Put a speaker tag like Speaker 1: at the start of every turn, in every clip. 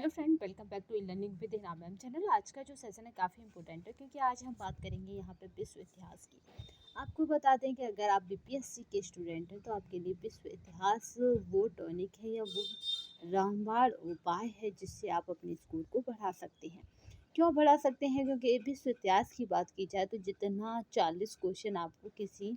Speaker 1: Hello friend, welcome back to learning with Hina ma'am channel. आज का जो सेशन है काफ़ी इंपॉर्टेंट है क्योंकि आज हम बात करेंगे यहाँ पे विश्व इतिहास की। आपको बता दें कि अगर आप बीपीएससी के स्टूडेंट हैं तो आपके लिए विश्व इतिहास वो टॉनिक है या वो रामबाण उपाय है जिससे आप अपने स्कोर को बढ़ा सकते हैं। क्यों बढ़ा सकते हैं? क्योंकि विश्व इतिहास की बात की जाए तो जितना 40 क्वेश्चन आपको किसी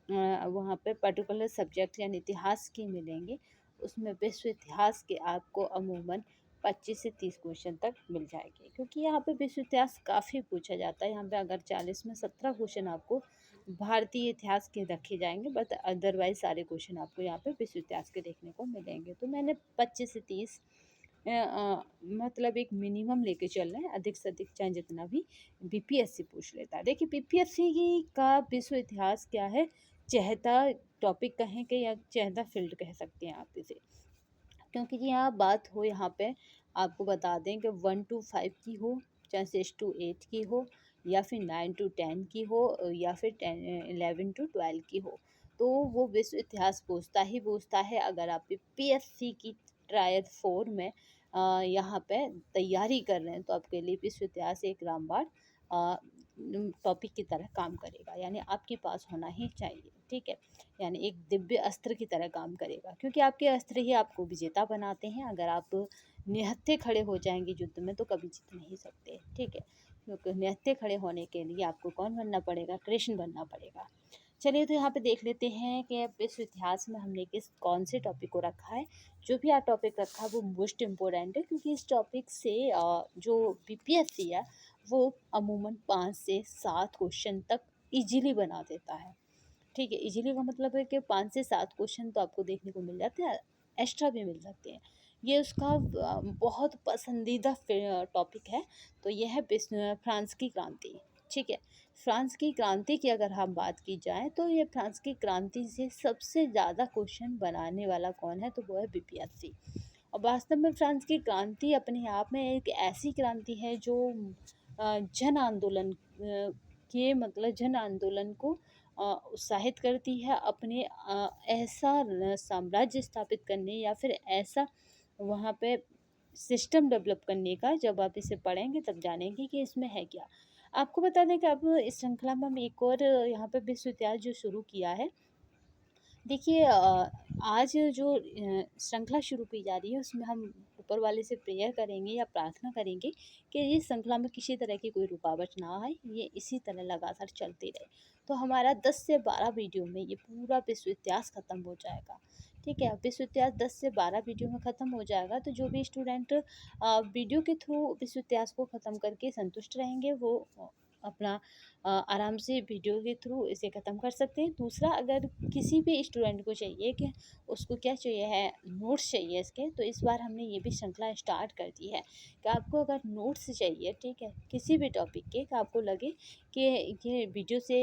Speaker 1: वहाँ पे पर्टिकुलर सब्जेक्ट यानी इतिहास के मिलेंगे, उसमें विश्व इतिहास के आपको अमूमन 25 से 30 क्वेश्चन तक मिल जाएंगे क्योंकि यहाँ पे विश्व इतिहास काफ़ी पूछा जाता है। यहाँ पे अगर 40 में 17 क्वेश्चन आपको भारतीय इतिहास के रखे जाएंगे, बट अदरवाइज सारे क्वेश्चन आपको यहाँ पे विश्व इतिहास के देखने को मिलेंगे। तो मैंने 25 से 30 मतलब एक मिनिमम लेके चल रहे हैं, अधिक से अधिक चाहे जितना भी बीपीएससी पूछ लेता है। देखिए बीपीएससी का विश्व इतिहास क्या है, चहेता टॉपिक कहें कि या चहेता फील्ड कह सकते हैं आप इसे। क्योंकि यहाँ बात हो, यहाँ पे आपको बता दें कि 1 to 5 की हो, चाहे 6 to 8 की हो, या फिर 9 to 10 की हो, या फिर 11 to 12 की हो, तो वो विश्व इतिहास पूछता है। अगर आप पीएससी की ट्रायल 4 में यहाँ पे तैयारी कर रहे हैं तो आपके लिए विश्व इतिहास एक रामबाण टॉपिक की तरह काम करेगा, यानी आपके पास होना ही चाहिए। ठीक है, यानी एक दिव्य अस्त्र की तरह काम करेगा क्योंकि आपके अस्त्र ही आपको विजेता बनाते हैं। अगर आप निहत्थे खड़े हो जाएंगे युद्ध में तो कभी जीत नहीं सकते। ठीक है, क्योंकि निहत्थे खड़े होने के लिए आपको कौन बनना पड़ेगा? कृष्ण बनना पड़ेगा। चलिए तो यहाँ पे देख लेते हैं कि विश्व इतिहास में हमने कौन से टॉपिक को रखा है। जो भी आप टॉपिक रखा है वो मोस्ट इम्पोर्टेंट है क्योंकि इस टॉपिक से जो बीपीएससी है वो अमूमन 5 से 7 क्वेश्चन तक इजीली बना देता है। ठीक है, इजीली का मतलब है कि 5 से 7 क्वेश्चन तो आपको देखने को मिल जाते हैं, एक्स्ट्रा भी मिल सकते हैं। ये उसका बहुत पसंदीदा टॉपिक है। तो यह है फ्रांस की क्रांति। ठीक है, फ्रांस की क्रांति की अगर हम बात की जाए तो ये फ्रांस की क्रांति से सबसे ज़्यादा क्वेश्चन बनाने वाला कौन है? तो वो है बीपीएससी। और वास्तव में फ्रांस की क्रांति अपने आप में एक ऐसी क्रांति है जो जन आंदोलन के मतलब जन आंदोलन को उत्साहित करती है अपने ऐसा साम्राज्य स्थापित करने या फिर ऐसा वहाँ पे सिस्टम डेवलप करने का। जब आप इसे पढ़ेंगे तब जानेंगे कि इसमें है क्या। आपको बता दें कि अब इस श्रृंखला में हम एक और यहाँ पे विश्व इतिहास जो शुरू किया है। देखिए आज जो श्रृंखला शुरू की जा रही है उसमें हम ऊपर वाले से प्रेयर करेंगे या प्रार्थना करेंगे कि ये श्रृंखला में किसी तरह की कोई रुकावट ना आए, ये इसी तरह लगातार चलती रहे। तो हमारा 10 से 12 वीडियो में ये पूरा विश्व इतिहास ख़त्म हो जाएगा। ठीक है, विश्व इतिहास 10 से 12 वीडियो में ख़त्म हो जाएगा। तो जो भी स्टूडेंट वीडियो के थ्रू विश्व इतिहास को ख़त्म करके संतुष्ट रहेंगे वो अपना आराम से वीडियो के थ्रू इसे ख़त्म कर सकते हैं। दूसरा, अगर किसी भी स्टूडेंट को चाहिए कि उसको क्या चाहिए है, नोट्स चाहिए इसके, तो इस बार हमने ये भी श्रृंखला स्टार्ट कर दी है कि आपको अगर नोट्स चाहिए, ठीक है, किसी भी टॉपिक के, कि आपको लगे कि ये वीडियो से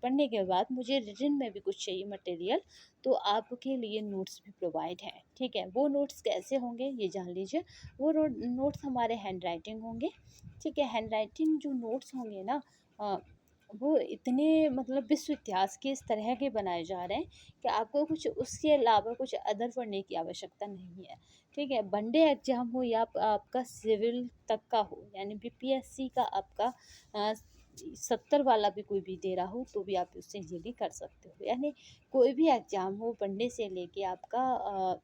Speaker 1: पढ़ने के बाद मुझे रिटन में भी कुछ चाहिए मटेरियल, तो आपके लिए नोट्स भी प्रोवाइड हैं। ठीक है, वो नोट्स कैसे होंगे ये जान लीजिए। वो नोट्स हमारे हैंड राइटिंग होंगे। ठीक है, हैंड राइटिंग जो नोट्स होंगे ना वो इतने मतलब विश्व इतिहास के इस तरह के बनाए जा रहे हैं कि आपको कुछ उसके अलावा कुछ अदर पढ़ने की आवश्यकता नहीं है। ठीक है, वनडे एग्जाम हो या आपका सिविल तक का हो, यानी बीपीएससी का आपका 70 वाला भी कोई भी दे रहा हो तो भी आप उससे इजीली कर सकते हो। यानी कोई भी एग्ज़ाम हो, वनडे से लेके आपका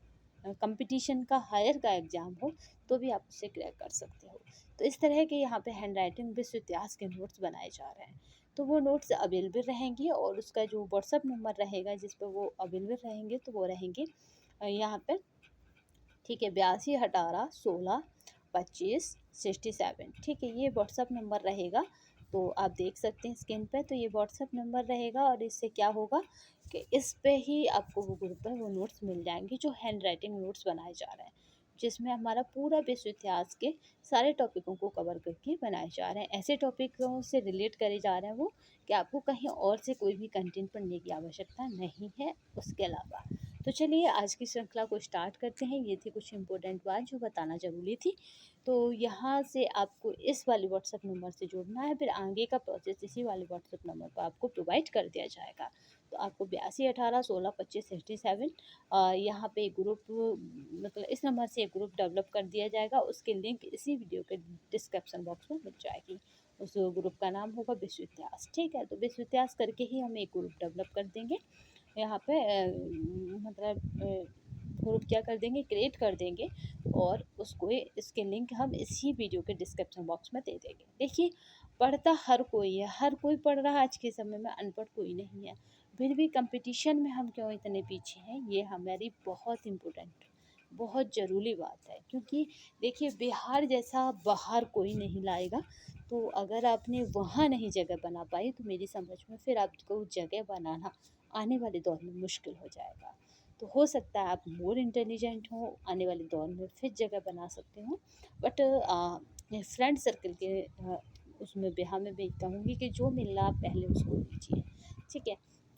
Speaker 1: कंपटीशन का हायर का एग्ज़ाम हो, तो भी आप उससे क्रैक कर सकते हो। तो इस तरह के यहाँ पे हैंड राइटिंग विश्व इतिहास के नोट्स बनाए जा रहे हैं। तो वो नोट्स अवेलेबल रहेंगे और उसका जो व्हाट्सअप नंबर रहेगा जिस पर वो अवेलेबल रहेंगे तो वो रहेंगे यहाँ पे। ठीक है, 82 18 16 25 67। ठीक है, ये व्हाट्सअप नंबर रहेगा। तो आप देख सकते हैं स्क्रीन पे, तो ये व्हाट्सअप नंबर रहेगा और इससे क्या होगा कि इस पे ही आपको वो ग्रुप पर वो नोट्स मिल जाएंगे जो हैंड राइटिंग नोट्स बनाए जा रहे हैं, जिसमें हमारा पूरा विश्व इतिहास के सारे टॉपिकों को कवर करके बनाए जा रहे हैं। ऐसे टॉपिकों से रिलेट करे जा रहे हैं वो कि आपको कहीं और से कोई भी कंटेंट पढ़ने की आवश्यकता नहीं है उसके अलावा। तो चलिए आज की श्रृंखला को स्टार्ट करते हैं। ये थी कुछ इम्पोर्टेंट बात जो बताना ज़रूरी थी। तो यहाँ से आपको इस वाले व्हाट्सएप नंबर से जुड़ना है, फिर आगे का प्रोसेस इसी वाले व्हाट्सएप नंबर पर आपको प्रोवाइड कर दिया जाएगा। तो आपको 82 18 16 25 67 यहाँ पे ग्रुप, मतलब इस नंबर से एक ग्रुप डेवलप कर दिया जाएगा। उसके लिंक इसी वीडियो के डिस्क्रिप्शन बॉक्स में मिल जाएगी। उस ग्रुप का नाम होगा विश्व इतिहास। ठीक है, तो विश्व इतिहास करके ही हम एक ग्रुप डेवलप कर देंगे। यहाँ पे मतलब ग्रुप क्या कर देंगे, क्रिएट कर देंगे, और उसको इसके लिंक हम इसी वीडियो के डिस्क्रिप्शन बॉक्स में दे देंगे। देखिए, पढ़ता हर कोई है, हर कोई पढ़ रहा है आज के समय में, अनपढ़ कोई नहीं है। फिर भी कंपटीशन में हम क्यों इतने पीछे हैं, ये हमारी बहुत इम्पोर्टेंट, बहुत ज़रूरी बात है। क्योंकि देखिए, बिहार जैसा बाहर कोई नहीं लाएगा। तो अगर आपने वहाँ नहीं जगह बना पाई, तो मेरी समझ में फिर आपको जगह बनाना आने वाले दौर में मुश्किल हो जाएगा। तो हो सकता है आप मोर इंटेलिजेंट हो, आने वाले दौर में फिर जगह बना सकते हो। बट फ्रेंड सर्कल के उसमें बिहार में भी कहूँगी कि जो मिल रहा पहले उसको लीजिए। ठीक है,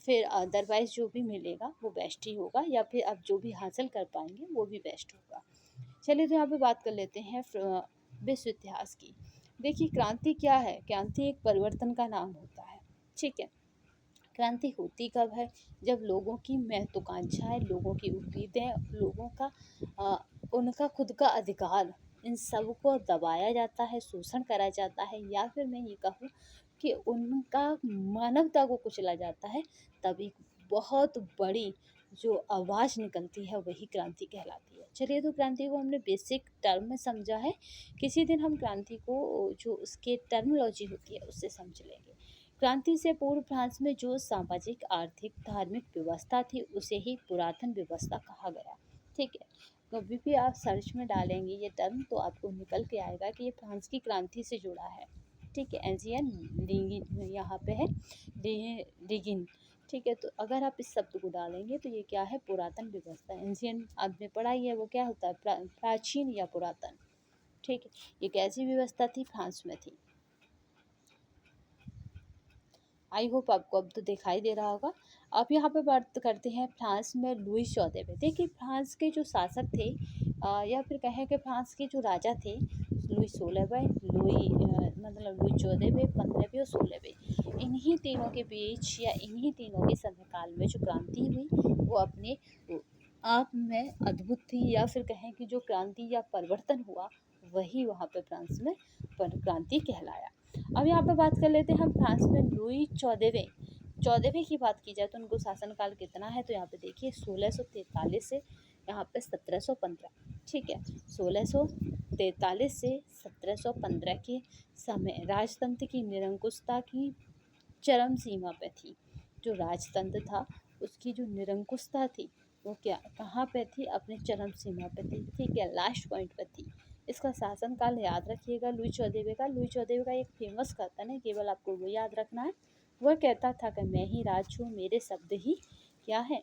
Speaker 1: फिर अदरवाइज़ जो भी मिलेगा वो बेस्ट ही होगा, या फिर आप जो भी हासिल कर पाएंगे वो भी बेस्ट होगा। चलिए, तो यहाँ पे बात कर लेते हैं विश्व इतिहास की। देखिए, क्रांति क्या है? क्रांति एक परिवर्तन का नाम होता है। ठीक है, क्रांति होती कब है? जब लोगों की महत्वाकांक्षाएं, लोगों की उम्मीदें, लोगों का अ, उनका खुद का अधिकार, इन सब को दबाया जाता है, शोषण करा जाता है, या फिर मैं ये कहूँ कि उनका मानवता को कुचला जाता है। तब एक बहुत बड़ी जो आवाज़ निकलती है वही क्रांति कहलाती है। चलिए, तो क्रांति को हमने बेसिक टर्म में समझा है। किसी दिन हम क्रांति को जो उसके टर्मिनोलॉजी होती है उससे समझ लेंगे। क्रांति से पूर्व फ्रांस में जो सामाजिक, आर्थिक, धार्मिक व्यवस्था थी उसे ही पुरातन व्यवस्था कहा गया। ठीक है, कभी भी आप सर्च में डालेंगे ये टर्म तो आपको निकल के आएगा कि ये फ्रांस की क्रांति से जुड़ा है। ठीक है, एंजियन लिगिन यहाँ पे है, लिगिन। ठीक है, तो अगर आप इस शब्द को डालेंगे तो ये क्या है? पुरातन व्यवस्था। एंजियन आपने पढ़ा ही है, वो क्या होता है? प्राचीन या पुरातन। ठीक है, ये कैसी व्यवस्था थी? फ्रांस में थी। आई होप आपको अब तो दिखाई दे रहा होगा। अब यहाँ पे बात करते हैं फ्रांस में लुई 14वें। देखिए, फ्रांस के जो शासक थे, या फिर कहें कि फ्रांस के जो राजा थे, लुई 16वें, मतलब लुई 14वें, 15वें और 16वें, इन्हीं तीनों के बीच या इन्हीं तीनों के समयकाल में जो क्रांति हुई वो अपने आप में अद्भुत थी, या फिर कहें कि जो क्रांति या परिवर्तन हुआ वही वहाँ पे फ्रांस में क्रांति कहलाया। अब यहाँ पे बात कर लेते हैं हम फ्रांस में लुई 14वें की बात की जाए तो उनको शासनकाल कितना है? तो यहाँ पे देखिए, 1643 से यहाँ पे 1715। ठीक है, 1643 से 1715 के समय राजतंत्र की निरंकुशता की चरम सीमा पे थी। जो राजतंत्र था उसकी जो निरंकुशता थी वो क्या, कहाँ पे थी? अपने चरम सीमा पे थी। ठीक है, लास्ट पॉइंट पे थी। इसका शासनकाल याद रखिएगा लुई 14वें का। लुई 14वें का एक फेमस कथन है, केवल आपको वो याद रखना है। वह कहता था कि मैं ही राज हूँ, मेरे शब्द ही क्या है?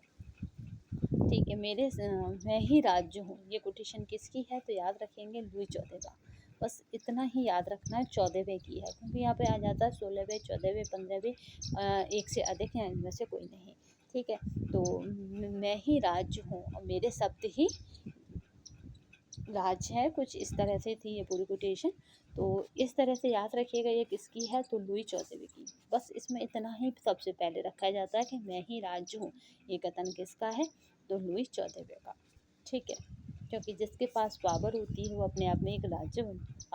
Speaker 1: ठीक है, मैं ही राज्य हूँ। ये कोटेशन किसकी है? तो याद रखेंगे लुई 14वां। बस इतना ही याद रखना है, 14वें की है, क्योंकि यहाँ पे आ जाता है 16वें, 14वें, 15वें, एक से अधिक हैं, इनमें से कोई नहीं। ठीक है, तो मैं ही राज्य हूँ और मेरे शब्द ही राज है, कुछ इस तरह से थी ये पूरी कोटेशन। तो इस तरह से याद रखिएगा ये किसकी है? तो लुई 14वें की। बस इसमें इतना ही सबसे पहले रखा जाता है कि मैं ही राज्य हूँ। ये कथन किसका है? तो लुई 14वें का। ठीक है, क्योंकि जिसके पास पावर होती है वो अपने आप में एक राज्य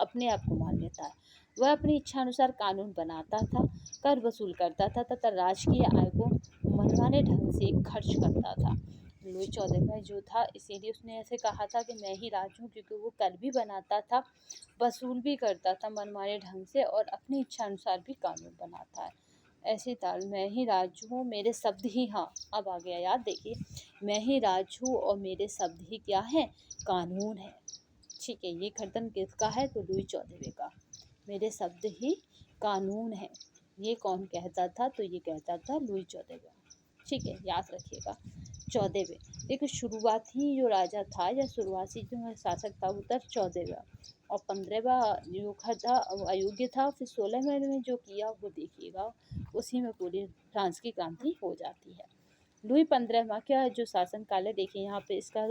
Speaker 1: अपने आप को मान लेता है। वह अपनी इच्छानुसार कानून बनाता था, कर वसूल करता था तथा राजकीय आय को मनमाने ढंग से खर्च करता था। लुई 14वां जो था, इसीलिए उसने ऐसे कहा था कि मैं ही राज हूँ, क्योंकि वो कर भी बनाता था, वसूल भी करता था मनमाने ढंग से, और अपनी इच्छा अनुसार भी कानून बनाता है। ऐसे ताल मैं ही राज हूँ, मेरे शब्द ही, हाँ अब आ गया याद, देखिए, मैं ही राज हूँ और मेरे शब्द ही क्या है? कानून है। ठीक है, ये कथन किसका है? तो लुई 14वें का। मेरे शब्द ही कानून है। ये कौन कहता था? तो ये कहता था लुई 14वां। ठीक है, याद रखिएगा। 14वें, देखो शुरुआती जो राजा था या शुरुआती जो शासक था वो था 14वां, और 15वां जो था वो अयोग्य था। फिर 16वें में जो किया वो देखिएगा, उसी में पूरी फ्रांस की क्रांति हो जाती है। लुई 15वां का जो शासनकाल है, देखिए यहाँ पे इसका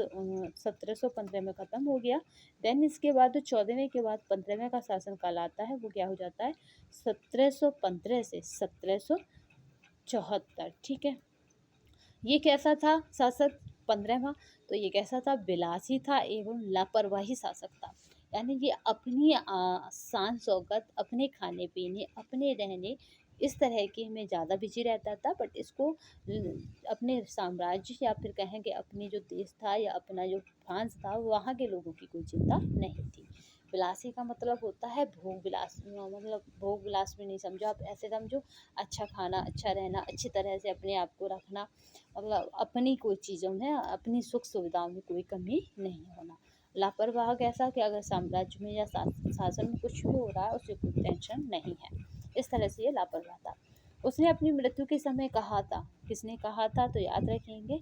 Speaker 1: 1715 में ख़त्म हो गया। देन इसके बाद 14वें के बाद 15वें का शासनकाल आता है, वो क्या हो जाता है 1715 से 1774। ठीक है, ये कैसा था शासक 15वां, तो ये कैसा था, विलासी था एवं लापरवाही शासक था। यानी ये अपनी शान शौकत, अपने खाने पीने, अपने रहने, इस तरह के में ज़्यादा बिजी रहता था। बट इसको अपने साम्राज्य या फिर कहें कि अपने जो देश था या अपना जो फ्रांस था, वहाँ के लोगों की कोई चिंता नहीं थी। विलासी का मतलब होता है भोग विलास, मतलब भोग विलास में नहीं समझो आप, ऐसे समझो अच्छा खाना, अच्छा रहना, अच्छी तरह से अपने आप को रखना, मतलब अपनी कोई चीज़ों में, अपनी सुख सुविधाओं में कोई कमी नहीं होना। लापरवाह कैसा कि अगर साम्राज्य में या शासन में कुछ भी हो रहा है उसे कोई टेंशन नहीं है, इस तरह से ये लापरवाह था। उसने अपनी मृत्यु के समय कहा था, किसने कहा था, तो याद रखेंगे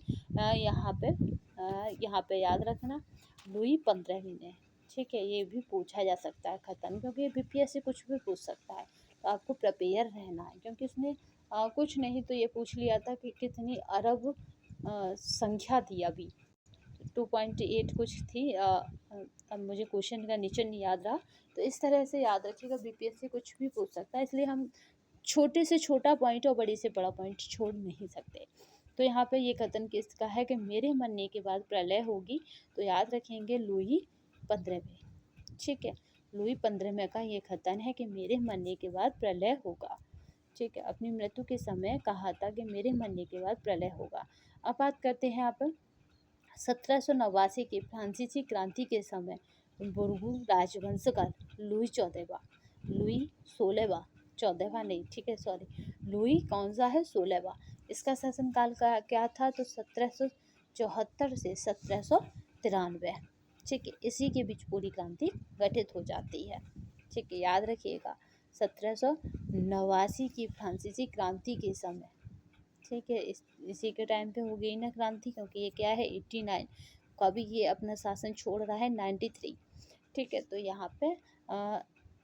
Speaker 1: यहाँ पे याद रखना लुई 15वीं ने। ठीक है, ये भी पूछा जा सकता है खतन, क्योंकि बीपीएससी कुछ भी पूछ सकता है, तो आपको प्रिपेयर रहना है। क्योंकि उसने कुछ नहीं तो ये पूछ लिया था कि कितनी अरब संख्या थी अभी, 2.8 कुछ थी। अब मुझे क्वेश्चन का नीचे नहीं याद रहा, तो इस तरह से याद रखिएगा, बीपीएससी कुछ भी पूछ सकता है, इसलिए हम छोटे से छोटा पॉइंट और बड़े से बड़ा पॉइंट छोड़ नहीं सकते। तो यहाँ पे ये कथन किसका है कि मेरे मरने के बाद प्रलय होगी, तो याद रखेंगे लुई 15वें। ठीक है, लुई 15वें का ये कथन है कि मेरे मरने के बाद प्रलय होगा। ठीक है, अपनी मृत्यु के समय कहा था कि मेरे मरने के बाद प्रलय होगा। अब बात करते हैं आप 1789 की फ्रांसीसी क्रांति के समय बुर्गू राजवंश का लुई 14वां, लुई 16वां, 14वां नहीं, ठीक है सॉरी, लुई कौन सा है 16वां, इसका शासनकाल का क्या था, तो 1774 से 1793। ठीक है, इसी के बीच पूरी क्रांति गठित हो जाती है। ठीक है, याद रखिएगा 1789 की फ्रांसीसी क्रांति के समय। ठीक है, इसी के टाइम पे हो गई ना क्रांति, क्योंकि ये क्या है 89, कभी ये अपना शासन छोड़ रहा है 93। ठीक है, तो यहाँ पे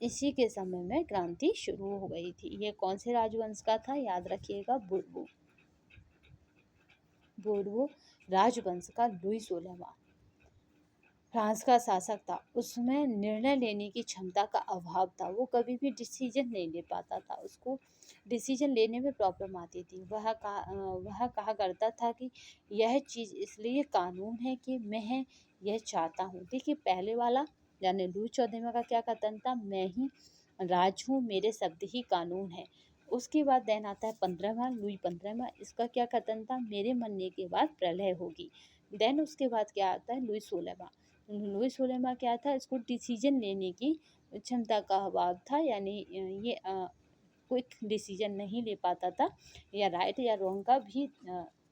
Speaker 1: इसी के समय में क्रांति शुरू हो गई थी। ये कौन से राजवंश का था, याद रखिएगा बुर्बो, बोर्बो राजवंश का लुई 16वां फ्रांस का शासक था। उसमें निर्णय लेने की क्षमता का अभाव था, वो कभी भी डिसीजन नहीं ले पाता था, उसको डिसीजन लेने में प्रॉब्लम आती थी। वह कहा करता था कि यह चीज़ इसलिए कानून है कि मैं यह चाहता हूँ। देखिए पहले वाला यानी लुई 14वां का क्या कथन था, मैं ही राज हूँ, मेरे शब्द ही कानून है। उसके बाद देन आता है 15वां, लुई 15वां, इसका क्या कथन था, मेरे मरने के बाद प्रलय होगी। देन उसके बाद क्या आता है लुई 16वां, लुई 16वां क्या था, इसको डिसीजन लेने की क्षमता का अभाव था, यानी ये क्विक डिसीजन नहीं ले पाता था, या राइट या रॉन्ग का भी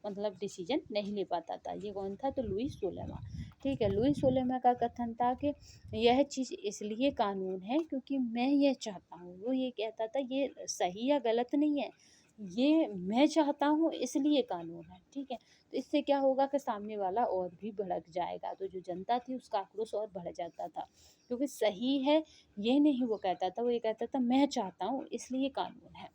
Speaker 1: मतलब डिसीजन नहीं ले पाता था। ये कौन था, तो लुई 16वां। ठीक है, लुई 16वां का कथन था कि यह चीज़ इसलिए कानून है क्योंकि मैं ये चाहता हूँ। वो ये कहता था ये सही या गलत नहीं है, ये मैं चाहता हूँ इसलिए कानून है। ठीक है, तो इससे क्या होगा कि सामने वाला और भी भड़क जाएगा, तो जो जनता थी उसका आक्रोश और बढ़ जाता था, क्योंकि सही है ये नहीं वो कहता था, वो ये कहता था मैं चाहता हूँ इसलिए कानून है।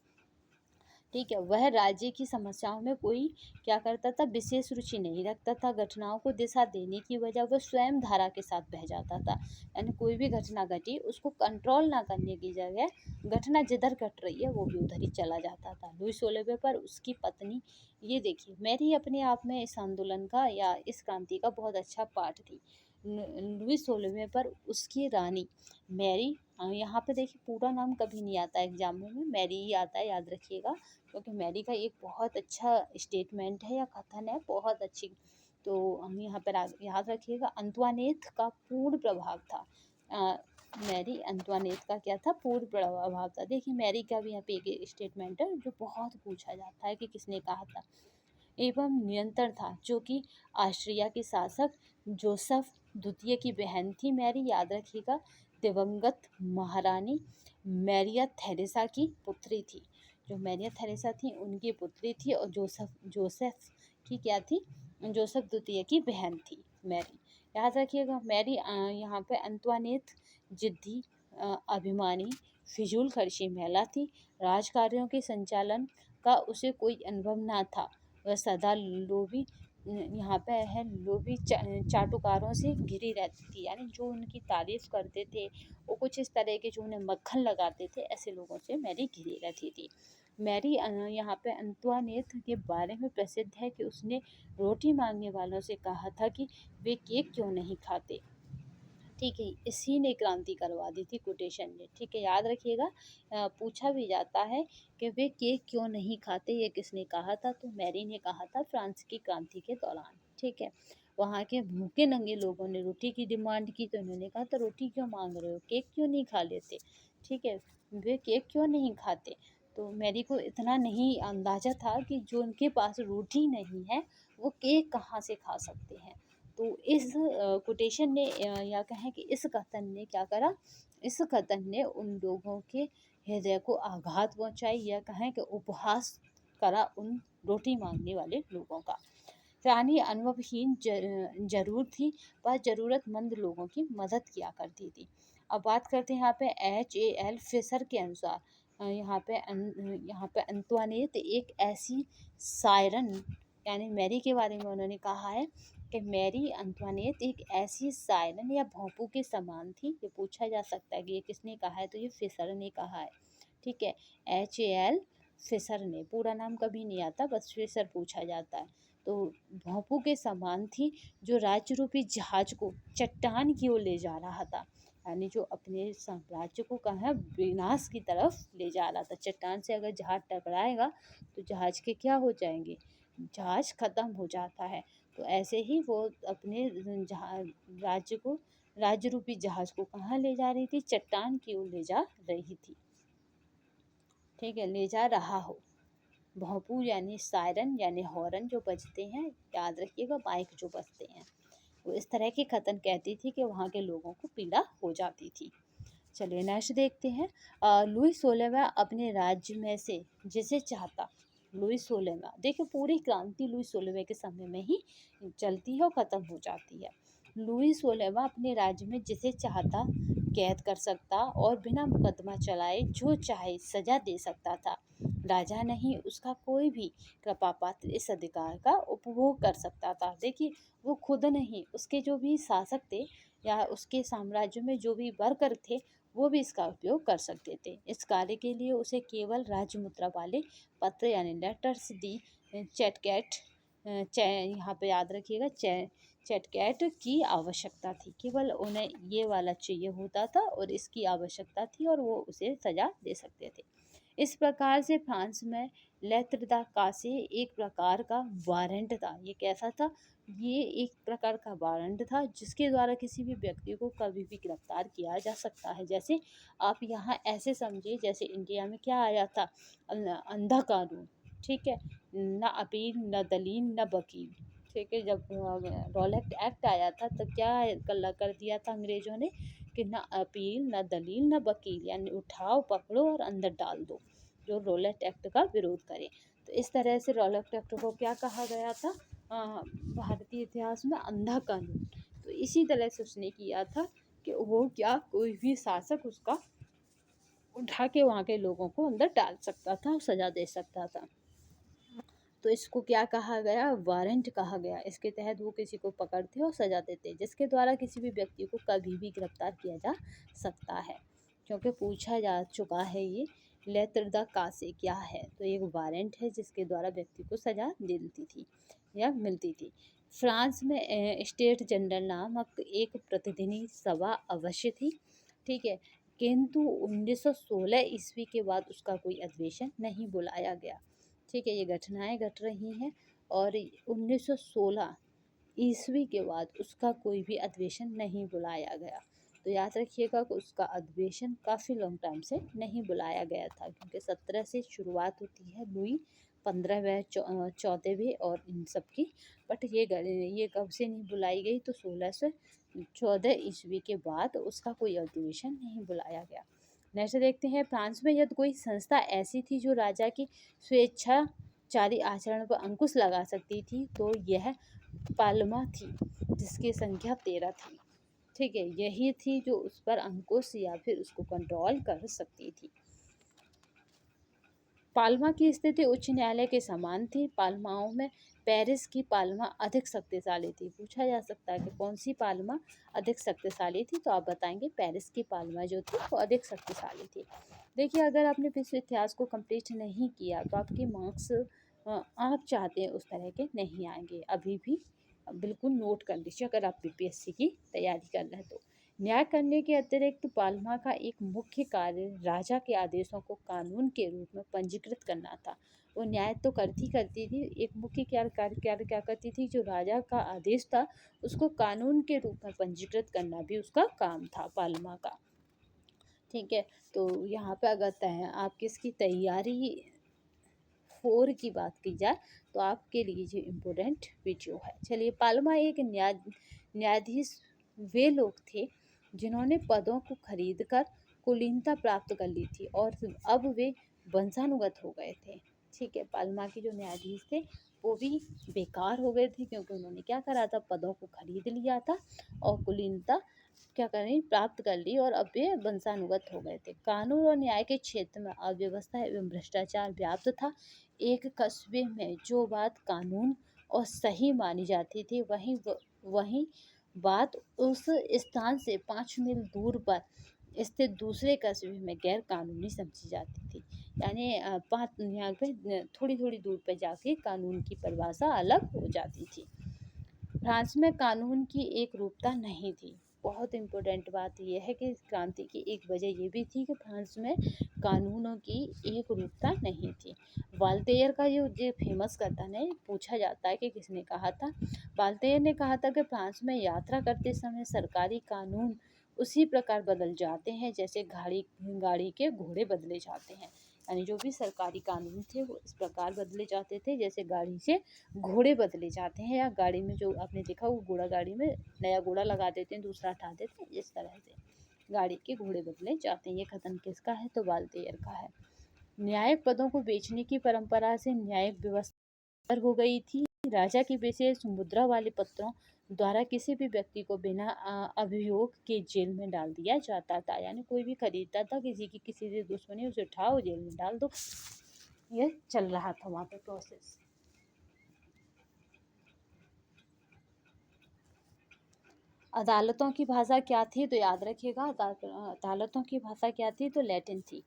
Speaker 1: ठीक है, वह राज्य की समस्याओं में कोई क्या करता था, विशेष रुचि नहीं रखता था, घटनाओं को दिशा देने की वजह वह स्वयं धारा के साथ बह जाता था। यानी कोई भी घटना घटी उसको कंट्रोल ना करने की जगह घटना जिधर घट रही है वो भी उधर ही चला जाता था। लुई 16वें पर उसकी पत्नी, ये देखिए मैरी अपने आप में इस आंदोलन का या इस क्रांति का बहुत अच्छा पार्ट थी। लुई 16वें पर उसकी रानी मैरी, यहाँ पे देखिए पूरा नाम कभी नहीं आता एग्जामों में, मैरी ही आता है, याद रखिएगा, क्योंकि मैरी का एक बहुत अच्छा स्टेटमेंट है या कथन है, बहुत अच्छी। तो हम यहाँ पर याद रखिएगा अंतवानेत का पूर्ण प्रभाव था। मैरी अंतवानेत का क्या था, पूर्ण प्रभाव था। देखिए मैरी का भी यहाँ पे एक स्टेटमेंट है जो बहुत पूछा जाता है कि किसने कहा था। एवं नियंत्रण था, जो कि ऑस्ट्रिया के शासक जोसेफ द्वितीय की बहन थी मैरी, याद रखिएगा, दिवंगत महारानी मैरिया थेरेसा की पुत्री थी। जो मैरिया थेरेसा थी उनकी पुत्री थी, और जोसेफ की क्या थी, जोसेफ द्वितीय की बहन थी मैरी, याद रखिएगा। मैरी यहाँ पे अंतवानेत जिद्दी, अभिमानी, फिजूल खर्ची महिला थी। राजकार्यों के संचालन का उसे कोई अनुभव ना था। वह सदा लोभी यहाँ पे है लोभी चाटुकारों से घिरी रहती थी, यानी जो उनकी तारीफ करते थे वो कुछ इस तरह के जो उन्हें मक्खन लगाते थे, ऐसे लोगों से मैरी घिरी रहती थी। मैरी यहाँ पे अंतुआनेत के बारे में प्रसिद्ध है कि उसने रोटी मांगने वालों से कहा था कि वे केक क्यों नहीं खाते। ठीक है, इसी ने क्रांति करवा दी थी कोटेशन ने। ठीक है, याद रखिएगा। पूछा भी जाता है कि वे केक क्यों नहीं खाते, ये किसने कहा था, तो मैरी ने कहा था फ्रांस की क्रांति के दौरान। ठीक है, वहाँ के भूखे नंगे लोगों ने रोटी की डिमांड की तो उन्होंने कहा था रोटी क्यों मांग रहे हो, केक क्यों नहीं खा लेते। ठीक है, वे केक क्यों नहीं खाते। तो मैरी को इतना नहीं अंदाजा था कि जो उनके पास रोटी नहीं है वो केक कहाँ से खा सकते हैं। तो इस कोटेशन ने या कहें कि इस कथन ने क्या करा, इस कथन ने उन लोगों के हृदय को आघात पहुंचाई, या कहें कि उपहास करा उन रोटी मांगने वाले लोगों का। रानी अनुभवहीन जरूर थी पर ज़रूरतमंद लोगों की मदद किया करती थी। अब बात करते हैं यहाँ पे HAL फिशर के अनुसार यहाँ पे अंतुआनेत एक ऐसी सायरन, यानी मैरी के बारे में उन्होंने कहा है कि मैरी अंतुआनेत एक ऐसी सायरन या भोंपू के समान थी। ये पूछा जा सकता है कि ये किसने कहा है, तो ये फिशर ने कहा है। ठीक है, HAL फिशर ने, पूरा नाम कभी नहीं आता, बस फिशर पूछा जाता है। तो भोंपू के समान थी जो राज्य रूपी जहाज को चट्टान की ओर ले जा रहा था, यानी जो अपने साम्राज्य को कहाँ विनाश की तरफ ले जा रहा था। चट्टान से अगर जहाज टकराएगा तो जहाज के क्या हो जाएंगे, जहाज खत्म हो जाता है। तो ऐसे ही वो अपने राज्य रूपी जहाज को कहाँ ले जा रही थी, चट्टान की ओर ले जा रही थी। ठीक है, ले जा रहा हो। भोंपू यानी सायरन यानी हॉर्न जो बजते हैं, याद रखिएगा, माइक जो बजते हैं, वो इस तरह के कथन कहती थी कि वहाँ के लोगों को पीड़ा हो जाती थी। चलिए नेक्स्ट देखते हैं। लुई 16वां अपने राज्य में से जिसे चाहता, लुई 16वां, देखिए पूरी क्रांति लुई 16वें के समय में ही चलती है और ख़त्म हो जाती है। लुई 16वां अपने राज्य में जिसे चाहता कैद कर सकता और बिना मुकदमा चलाए जो चाहे सजा दे सकता था। राजा नहीं, उसका कोई भी कृपा पात्र इस अधिकार का उपभोग कर सकता था। देखिए, वो खुद नहीं, उसके जो भी शासक थे या उसके साम्राज्य में जो भी वर्कर थे वो भी इसका उपयोग कर सकते थे। इस कार्य के लिए उसे केवल राजमुद्रा वाले पत्र यानी लेटर्स दी चैटकैट यहाँ पे याद रखिएगा चैटकैट की आवश्यकता थी। केवल उन्हें ये वाला चाहिए होता था और इसकी आवश्यकता थी और वो उसे सजा दे सकते थे। इस प्रकार से फ्रांस में लेत्रदा कासे एक प्रकार का वारंट था। ये कैसा था, ये एक प्रकार का वारंट था जिसके द्वारा किसी भी व्यक्ति को कभी भी गिरफ्तार किया जा सकता है। जैसे आप यहाँ ऐसे समझिए, जैसे इंडिया में क्या आया था, अंधा कानून। ठीक है, न अपील न दलील न वकील। ठीक है, जब रॉलेट एक्ट आया था तब क्या कर दिया था अंग्रेजों ने कि न अपील न दलील न वकील, यानी उठाओ पकड़ो और अंदर डाल दो जो रॉलेट एक्ट का विरोध करे। तो इस तरह से रॉलेट एक्ट को क्या कहा गया था, भारतीय इतिहास में अंधा कानून। तो इसी तरह से उसने किया था कि वो क्या कोई भी शासक उसका उठा के वहाँ के लोगों को अंदर डाल सकता था और सजा दे सकता था। तो इसको क्या कहा गया, वारंट कहा गया। इसके तहत वो किसी को पकड़ते और सजा देते जिसके द्वारा किसी भी व्यक्ति को कभी भी गिरफ्तार किया जा सकता है। क्योंकि पूछा जा चुका है ये लेत्रदा कासे क्या है, तो एक वारंट है जिसके द्वारा व्यक्ति को सजा मिलती थी या मिलती थी। फ्रांस में स्टेट जनरल नामक एक प्रतिनिधि सभा अवश्य थी। ठीक है, किंतु 1916 ईस्वी के बाद उसका कोई अधिवेशन नहीं बुलाया गया। ठीक है, ये घटनाएं घट रही हैं और 1916 ईस्वी के बाद उसका कोई भी अधिवेशन नहीं बुलाया गया। तो याद रखिएगा कि उसका अधिवेशन काफ़ी लॉन्ग टाइम से नहीं बुलाया गया था, क्योंकि 17 से शुरुआत होती है लुई 15वें 14वें और इन सब की। बट ये कब से नहीं बुलाई गई, तो 1614 ईस्वी के बाद उसका कोई अधिवेशन नहीं बुलाया गया। नेक्स्ट देखते हैं, फ्रांस में यदि कोई संस्था ऐसी थी जो राजा की स्वेच्छाचारी आचरण पर अंकुश लगा सकती थी तो यह पाल्मा थी जिसकी संख्या 13 थी। ठीक है, यही थी जो उस पर अंकुश या फिर उसको कंट्रोल कर सकती थी। पाल्मा की स्थिति उच्च न्यायालय के समान थी। पाल्माओं में पेरिस की पाल्मा अधिक शक्तिशाली थी। पूछा जा सकता है कि कौन सी पाल्मा अधिक शक्तिशाली थी, तो आप बताएंगे पेरिस की पाल्मा जो थी वो अधिक शक्तिशाली थी। देखिए, अगर आपने विश्व इतिहास को कंप्लीट नहीं किया तो आपके मार्क्स आप चाहते हैं उस तरह के नहीं आएंगे। अभी भी बिल्कुल नोट कर लीजिए अगर आप बीपीएससी की तैयारी कर रहे हैं तो। न्याय करने के अतिरिक्त पाल्मा का एक मुख्य कार्य राजा के आदेशों को कानून के रूप में पंजीकृत करना था। वो न्याय तो करती थी, एक मुख्य क्या करती थी, जो राजा का आदेश था उसको कानून के रूप में पंजीकृत करना भी उसका काम था पाल्मा का। ठीक है, तो यहाँ पे अगर आप किसकी तैयारी 4 की बात की जाए तो आपके लिए जो इम्पोर्टेंट वीडियो है। चलिए, पाल्मा एक न्यायाधीश वे लोग थे जिन्होंने पदों को खरीद कर कुलीनता प्राप्त कर ली थी और अब वे वंशानुगत हो गए थे। ठीक है, पाल्मा के जो न्यायाधीश थे वो भी बेकार हो गए थे क्योंकि उन्होंने क्या करा था, पदों को खरीद लिया था और कुलीनता क्या करें प्राप्त कर ली और अब ये वंशानुगत हो गए थे। कानून और न्याय के क्षेत्र में अव्यवस्था एवं भ्रष्टाचार व्याप्त था। एक कस्बे में जो बात कानून और सही मानी जाती थी वही बात उस स्थान से 5 मील दूर पर स्थित दूसरे कस्बे में गैर कानूनी समझी जाती थी। यानी यहाँ पे थोड़ी थोड़ी दूर पर जाके कानून की परिभाषा अलग हो जाती थी। फ्रांस में कानून की एक रूपता नहीं थी। बहुत इम्पोर्टेंट बात यह है कि क्रांति की एक वजह ये भी थी कि फ्रांस में कानूनों की एक रूपता नहीं थी। वाल्टेयर का जो फेमस कथन है, पूछा जाता है कि किसने कहा था। वाल्टेयर ने कहा था कि फ्रांस में यात्रा करते समय सरकारी कानून उसी प्रकार बदल जाते हैं जैसे गाड़ी के घोड़े बदले जाते हैं। यानी जो भी सरकारी कानून थे वो इस प्रकार बदले जाते थे जैसे गाड़ी से घोड़े बदले जाते हैं, या गाड़ी में जो आपने देखा वो घोड़ा गाड़ी में नया घोड़ा लगा देते हैं, दूसरा हटा देते हैं, इस तरह से गाड़ी के घोड़े बदले जाते हैं। ये कथन किसका है, तो वाल्टेयर का है। न्यायिक पदों को बेचने की परंपरा से न्यायिक व्यवस्था हो गई थी। राजा की विशेष मुद्रा वाले पत्रों द्वारा किसी भी व्यक्ति को बिना अभियोग के जेल में डाल दिया जाता था। यानी कोई भी खरीदता था, किसी से दुश्मनी, उसे उठाओ जेल में डाल दो, ये चल रहा था वहाँ पे प्रोसेस। अदालतों की भाषा क्या थी, तो याद रखिएगा अदालतों की भाषा क्या थी, तो लैटिन थी।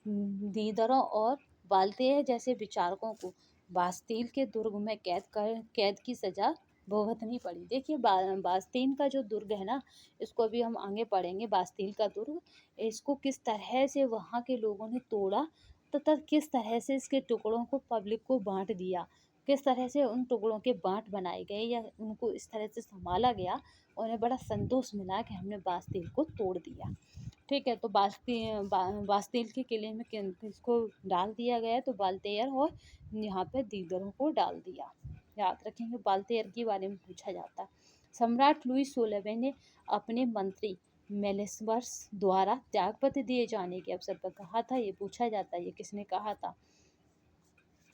Speaker 1: दीदरों और वाल्तेयर जैसे विचारकों को बास्तील के दुर्ग में कैद की सजा भुगतनी पड़ी। देखिए, बास्तीन का जो दुर्ग है ना, इसको अभी हम आगे पढ़ेंगे। बास्तील का दुर्ग, इसको किस तरह से वहाँ के लोगों ने तोड़ा तथा किस तरह से इसके टुकड़ों को पब्लिक को बांट दिया, किस तरह से उन टुकड़ों के बांट बनाए गए या उनको इस तरह से संभाला गया, उन्हें बड़ा संतोष मिला कि हमने बास्तील को तोड़ दिया। ठीक है, तो बास्तील के किले में किसको डाल दिया गया, तो वाल्टेयर और यहाँ पे दीदरों को डाल दिया। याद रखेंगे, वाल्टेयर के बारे में पूछा जाता है। सम्राट लुई 16वें ने अपने मंत्री मेलेस्बर्स द्वारा त्यागपत्र दिए जाने के अवसर पर कहा था। ये पूछा जाता है, ये किसने कहा था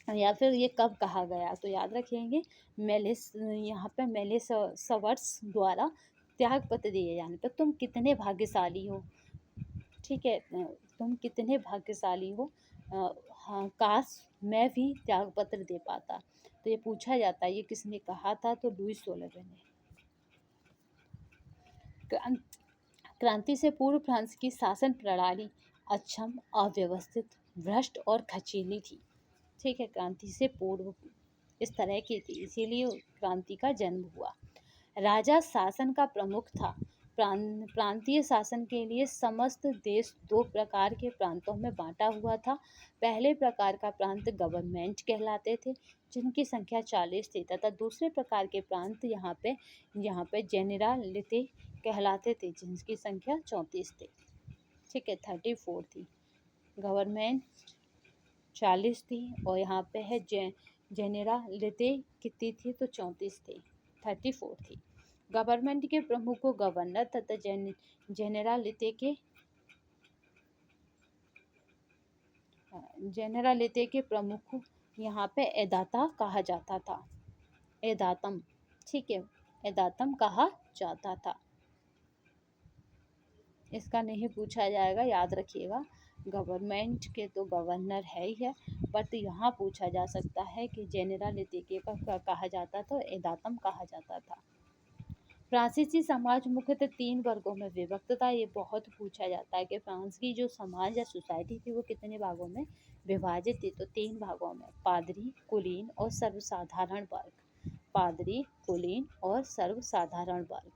Speaker 1: या फिर ये कब कहा गया, तो याद रखेंगे यहाँ पे मेलेसवर्स द्वारा त्यागपत्र दिए जाने पर तुम कितने भाग्यशाली हो। ठीक है, तुम कितने भाग्यशाली हो, हाँ, काश मैं भी त्यागपत्र दे पाता। तो ये पूछा जाता है, ये किसने कहा था, तो लुई 16वें ने। क्रांति से पूर्व फ्रांस की शासन प्रणाली अक्षम, अव्यवस्थित, भ्रष्ट और खचीली थी। ठीक है, क्रांति से पूर्व इस तरह की थी, इसीलिए क्रांति का जन्म हुआ। राजा शासन का प्रमुख था। प्रांतीय शासन के लिए समस्त देश 2 प्रकार के प्रांतों में बांटा हुआ था। पहले प्रकार का प्रांत गवर्नमेंट कहलाते थे, जिनकी संख्या 40 थी, तथा दूसरे प्रकार के प्रांत यहाँ पे जेनेरालिते कहलाते थे, जिनकी संख्या 34 थी। ठीक है, 34 थी गवर्नमेंट, 40 थी, और यहाँ पे है जेनेरालिते कितनी थी, तो 34 थी, 34 थी। गवर्नमेंट के प्रमुख को गवर्नर तथा जेनेरालिते के प्रमुख यहाँ पे एदाता कहा जाता था। एदातम, ठीक है, एदातम कहा जाता था। इसका नहीं पूछा जाएगा, याद रखिएगा। गवर्नमेंट के तो गवर्नर है ही है, बट यहाँ पूछा जा सकता है कि जेनरलिटी के कहा जाता था, एदातम कहा जाता था। फ्रांसीसी समाज मुख्यतः 3 वर्गों में विभक्त था। ये बहुत पूछा जाता है कि फ्रांस की जो समाज या सोसाइटी थी वो कितने भागों में विभाजित थी, तो 3 भागों में, पादरी, कुलीन और सर्वसाधारण वर्ग। पादरी, कुलीन और सर्वसाधारण वर्ग।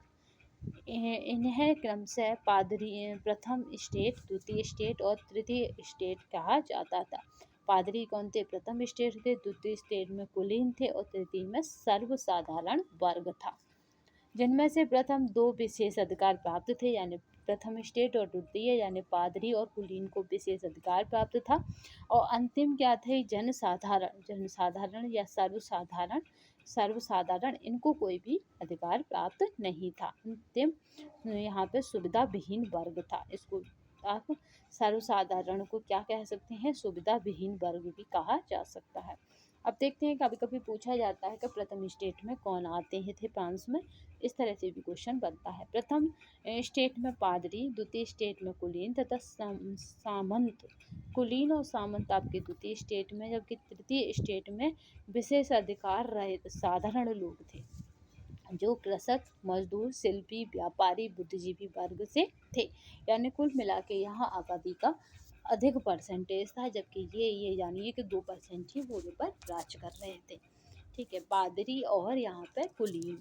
Speaker 1: इन्हें क्रमशः पादरी प्रथम स्टेट, द्वितीय स्टेट और तृतीय स्टेट कहा जाता था। पादरी कौन थे? प्रथम स्टेट थे, द्वितीय स्टेट में कुलीन थे और तृतीय में सर्वसाधारण वर्ग था, जिनमें से प्रथम 2 विशेष अधिकार प्राप्त थे, यानी प्रथम स्टेट और द्वितीय यानी पादरी और कुलीन को विशेष अधिकार प्राप्त था। और अंतिम क्या थे? जनसाधारण। जनसाधारण या सर्वसाधारण, सर्वसाधारण इनको कोई भी अधिकार प्राप्त नहीं था। अंतिम यहाँ पे सुविधा विहीन वर्ग था। इसको आप सर्वसाधारण को क्या कह सकते हैं? सुविधा विहीन वर्ग भी कहा जा सकता है। अब देखते हैं, कभी कभी पूछा जाता है कि प्रथम स्टेट में कौन आते हैं थे फ्रांस में, इस तरह से भी क्वेश्चन बनता है। प्रथम स्टेट में पादरी, द्वितीय स्टेट में कुलीन तथा सामंत। कुलीन और सामंत आपके द्वितीय स्टेट में, जबकि तृतीय स्टेट में विशेष अधिकार रहित साधारण लोग थे, जो कृषक, मजदूर, शिल्पी, व्यापारी, बुद्धिजीवी वर्ग से थे। यानी कुल मिला के यहाँ आबादी का अधिक परसेंटेज था, जबकि ये जानिए कि 2% ही वोटों पर राज कर रहे थे। ठीक है, पादरी और यहाँ पे कुलीन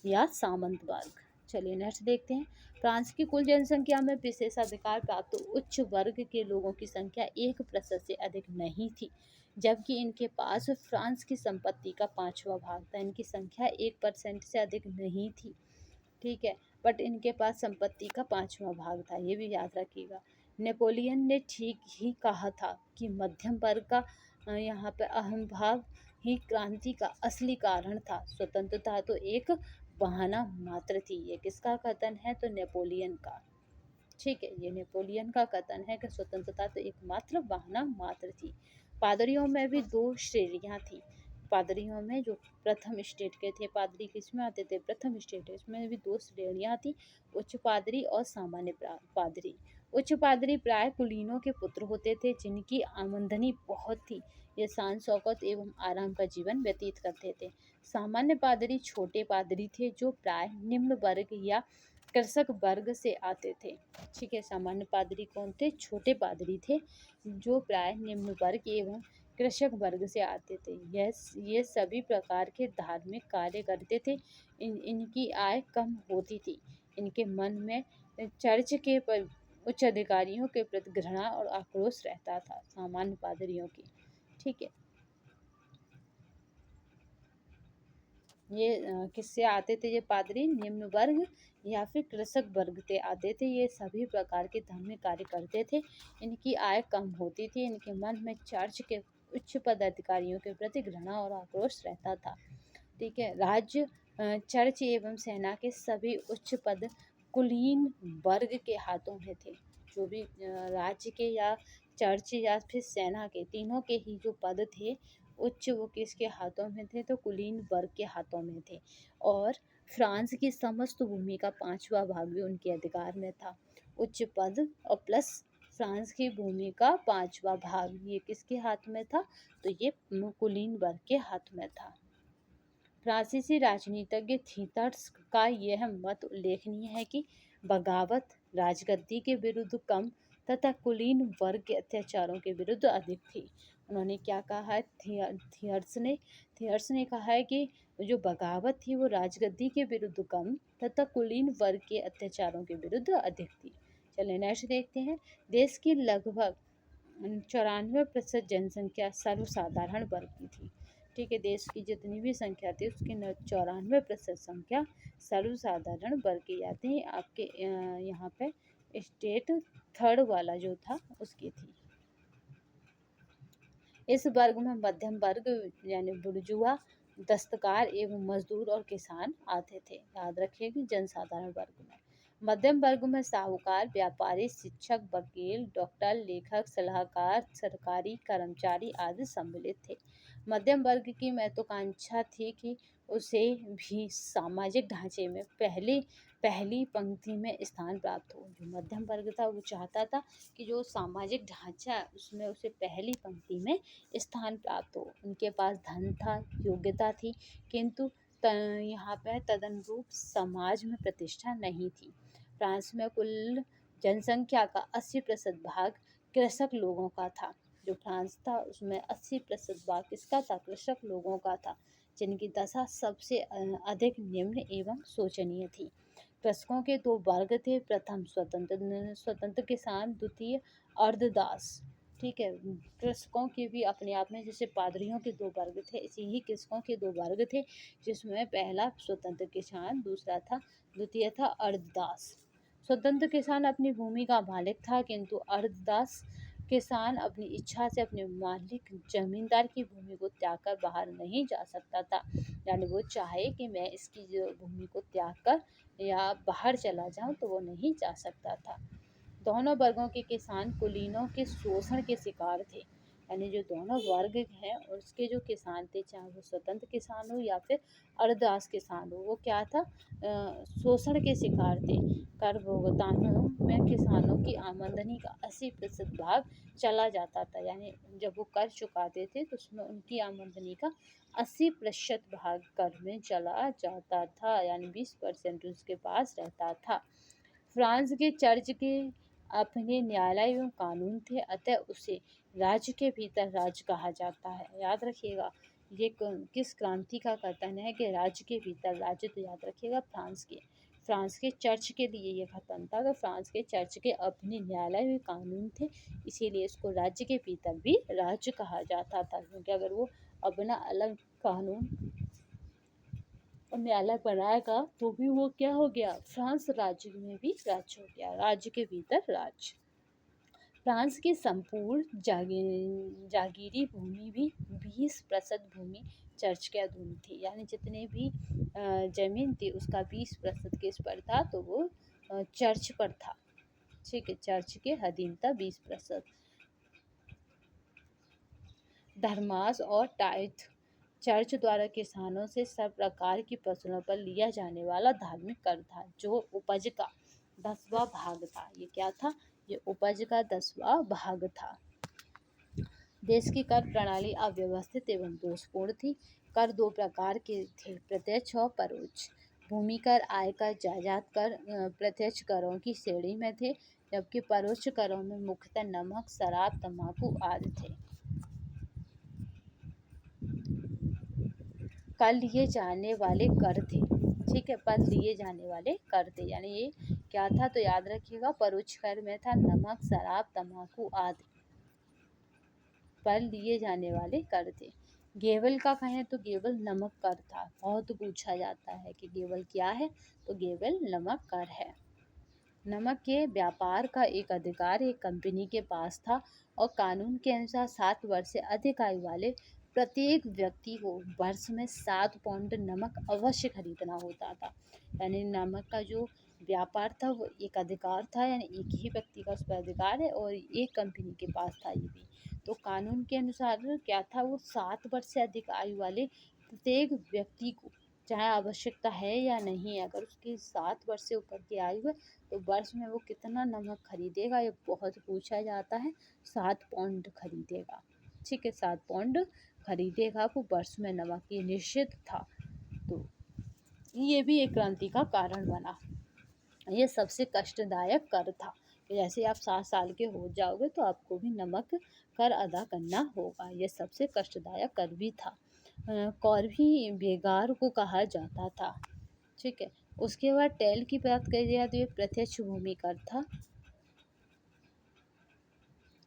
Speaker 1: या सामंत वर्ग। चलिए नेक्स्ट देखते हैं। फ्रांस की कुल जनसंख्या में विशेषाधिकार प्राप्त उच्च वर्ग के लोगों की संख्या 1% से अधिक नहीं थी, जबकि इनके पास फ्रांस की संपत्ति का 5वां भाग था। इनकी संख्या 1% से अधिक नहीं थी, ठीक है, बट इनके पास संपत्ति का 5वां भाग था, ये भी याद रखिएगा। नेपोलियन ने ठीक ही कहा था कि मध्यम वर्ग का यहाँ पे अहम भाग ही क्रांति का असली कारण था। स्वतंत्रता तो एक बहाना मात्र थी। ये किसका कथन है? तो नेपोलियन का। ठीक है, ये नेपोलियन का कथन है कि स्वतंत्रता तो एकमात्र बहाना मात्र थी। पादरियों में भी 2 श्रेणियां थी। पादरियों में जो प्रथम स्टेट के थे, पादरी किसमें आते थे? प्रथम स्टेट, इसमें भी 2 श्रेणियां थी, उच्च पादरी और सामान्य पादरी। उच्च पादरी प्राय कुलीनों के पुत्र होते थे, जिनकी आमदनी बहुत थी। ये शान शौकत एवं आराम का जीवन व्यतीत करते थे। सामान्य पादरी छोटे पादरी थे, जो प्राय निम्न वर्ग या कृषक वर्ग से आते थे। ठीक है, सामान्य पादरी कौन थे? छोटे पादरी थे, जो प्राय निम्न वर्ग एवं कृषक वर्ग से आते थे। ये सभी प्रकार के धार्मिक कार्य करते थे। इनकी आय कम होती थी। इनके मन में चर्च के उच्च अधिकारियों के प्रति घृणा और आक्रोश रहता था, सामान्य पादरियों की। ठीक है, ये किससे आते थे? ये पादरी निम्न वर्ग या फिर कृषक वर्ग से आते थे। ये सभी प्रकार के धार्मिक कार्य करते थे। इनकी आय कम होती थी। इनके मन में चर्च के उच्च पदाधिकारियों के प्रति घृणा और आक्रोश रहता था। ठीक है, राज्य, चर्च एवं सेना के सभी उच्च पद कुलीन वर्ग के हाथों में थे। जो भी राज्य के या चर्च या फिर सेना के, तीनों के ही जो पद थे उच्च, वो किसके हाथों में थे? तो कुलीन वर्ग के हाथों में थे। और फ्रांस की समस्त भूमि का 5वां भाग भी उनके अधिकार में था। उच्च पद और प्लस फ्रांस की भूमि का 5वां भाग, ये किसके हाथ में था? तो ये कुलीन वर्ग के हाथ में था। फ्रांसीसी राजनीतिज्ञ थीतर्स का यह मत उल्लेखनीय है कि बगावत राजगद्दी के विरुद्ध कम तथा कुलीन वर्ग के अत्याचारों के विरुद्ध अधिक थी। उन्होंने क्या कहा है? थियर्स ने कहा है कि जो बगावत थी वो राजगद्दी के विरुद्ध कम तथा कुलीन वर्ग के अत्याचारों के विरुद्ध अधिक थी। चलिए नेक्स्ट देखते हैं। देश की लगभग 94% जनसंख्या सर्वसाधारण वर्ग की थी। ठीक है, देश की जितनी भी संख्या थी उसकी 94% संख्या सर्वसाधारण वर्ग की जाती है। आपके यहाँ पे स्टेट थर्ड वाला जो था उसकी थी। इस वर्ग में मध्यम वर्ग यानी बुर्जुआ, दस्तकार एवं मजदूर और किसान आते थे। याद रखिए कि जनसाधारण वर्ग में मध्यम वर्ग में साहूकार, व्यापारी, शिक्षक, वकील, डॉक्टर, लेखक, सलाहकार, सरकारी कर्मचारी आदि सम्मिलित थे। मध्यम वर्ग की महत्वाकांक्षा थी कि उसे भी सामाजिक ढांचे में पहले पहली पंक्ति में स्थान प्राप्त हो। जो मध्यम वर्ग था वो चाहता था कि जो सामाजिक ढांचा है उसमें उसे पहली पंक्ति में स्थान प्राप्त हो। उनके पास धन था, योग्यता थी, किंतु यहाँ पे तदनुरूप समाज में प्रतिष्ठा नहीं थी। फ्रांस में कुल जनसंख्या का 80% भाग कृषक लोगों का था। जो फ्रांस था उसमें 80% भाग किसका था? कृषक लोगों का था, जिनकी दशा सबसे अधिक निम्न एवं शोचनीय थी। कृषकों के दो वर्ग थे, प्रथम स्वतंत्र किसान, द्वितीय अर्धदास। ठीक है, कृषकों के भी अपने आप में जैसे पादरियों के दो वर्ग थे, ऐसे ही कृषकों के दो वर्ग थे, जिसमें पहला स्वतंत्र किसान, दूसरा था द्वितीय था अर्धदास। स्वतंत्र किसान अपनी भूमि का मालिक था, किंतु अर्धदास किसान अपनी इच्छा से अपने मालिक जमींदार की भूमि को त्याग कर बाहर नहीं जा सकता था। यानी वो चाहे कि मैं इसकी जो भूमि को त्याग कर या बाहर चला जाऊं तो वो नहीं जा सकता था। दोनों वर्गों के किसान कुलीनों के शोषण के शिकार थे। यानी जो दोनों वर्ग हैं और उसके जो किसान थे, चाहे वो स्वतंत्र किसान हो या फिर अर्धदास किसान हो, वो क्या था? शोषण के शिकार थे। कर भुगतानों में किसानों की आमदनी का 80% भाग चला जाता था। यानी जब वो कर चुकाते थे तो उसमें उनकी आमदनी का 80% भाग कर में चला जाता था, यानी 20% उसके पास रहता था। फ्रांस के चर्च के अपने न्यायालय एवं कानून थे, अतः उसे राज्य के भीतर राज्य कहा जाता है। याद रखिएगा, ये किस क्रांति का कथन है कि राज्य के भीतर राज्य, तो याद रखिएगा फ्रांस के चर्च के लिए ये कथन था कि फ्रांस के चर्च के अपने न्यायालय एवं कानून थे, इसीलिए इसको राज्य के भीतर भी राज्य कहा जाता था। क्योंकि अगर वो अपना अलग कानून न्यायालय बनाएगा तो भी वो क्या हो गया? फ्रांस राज्य में भी राज्य हो गया, राज्य के भीतर राज्य। फ्रांस की संपूर्ण जागीरी भूमि भी 20% भूमि चर्च के अधीन थी। यानी जितने भी जमीन थी उसका 20% किस पर था? तो वो चर्च पर था। ठीक है, चर्च के अधीन था 20%। धर्मास और टाइथ चर्च द्वारा किसानों से सब प्रकार की फसलों पर लिया जाने वाला धार्मिक कर था, जो उपज का 10वां भाग था। ये क्या था? ये उपज का 10वां भाग था। देश की कर प्रणाली अव्यवस्थित एवं दोषपूर्ण थी। कर दो प्रकार के थे, प्रत्यक्ष और परोक्ष। भूमि कर, आयकर, जायदाद कर प्रत्यक्ष करों की श्रेणी में थे, जबकि परोक्ष करों में मुख्यतः नमक, शराब, तंबाकू आदि थे। कर लिए जाने वाले कर थे। ठीक है, पर लिए जाने वाले कर थे, यानी ये क्या था? तो याद रखिएगा, परोक्ष कर में था नमक, शराब, तंबाकू आदि पर लिए जाने वाले कर थे। गेवल का कहें तो गेवल नमक कर था। बहुत पूछा जाता है कि गेवल क्या है? तो गेवल नमक कर है। नमक के व्यापार का एक अधिकार एक कंपनी के पास था और कानून के अनुसार 7 वर्ष से अधिक आयु वाले प्रत्येक व्यक्ति को वर्ष में 7 पाउंड नमक अवश्य खरीदना होता था। यानी नमक का जो व्यापार था वो एक अधिकार था, यानी एक ही व्यक्ति का उस पर अधिकार है और एक कंपनी के पास था ये भी। तो कानून के अनुसार क्या था? वो 7 वर्ष से अधिक आयु वाले प्रत्येक व्यक्ति को, चाहे आवश्यकता है या नहीं है, अगर उसकी 7 वर्ष से ऊपर की आयु है तो वर्ष में वो कितना नमक खरीदेगा? ये बहुत पूछा जाता है। 7 पाउंड खरीदेगा। ठीक है, 7 पाउंड खरीदेगा वो वर्ष में नमक, ये निश्चित था। तो ये भी एक क्रांति का कारण बना। ये सबसे कष्टदायक कर था कि जैसे आप 7 साल के हो जाओगे तो आपको भी नमक कर अदा करना होगा। ये सबसे कष्टदायक कर भी था। कौरवी बेगार को कहा जाता था। ठीक है, उसके बाद टेल की बात करी जाए तो ये प्रत्यक्ष भूमि कर था।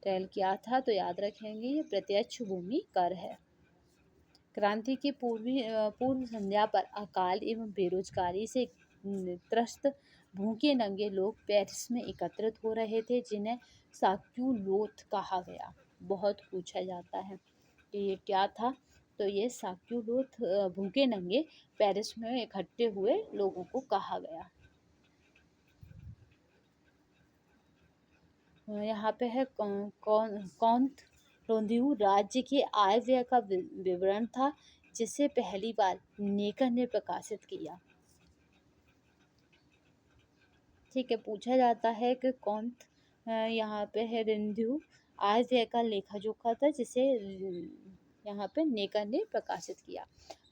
Speaker 1: टेल क्या था? तो याद रखेंगे, ये प्रत्यक्ष भूमि कर है। क्रांति की पूर्व संध्या पर अकाल एवं बेरोजगारी से त्रस्त भूखे नंगे लोग पेरिस में एकत्रित हो रहे थे, जिन्हें साक्यूलोथ कहा गया। बहुत पूछा जाता है कि ये क्या था? तो ये साक्यूलोथ भूखे नंगे पेरिस में इकट्ठे हुए लोगों को कहा गया। यहाँ पे है कौंत रोंदियू राज्य के आय व्यय का विवरण था, जिसे पहली बार नेकर ने प्रकाशित किया। ठीक है, पूछा जाता है कि कौन यहाँ पे है रिंध्यू आर्य का लेखा जोखा था जिसे यहाँ पे नेकर ने प्रकाशित किया।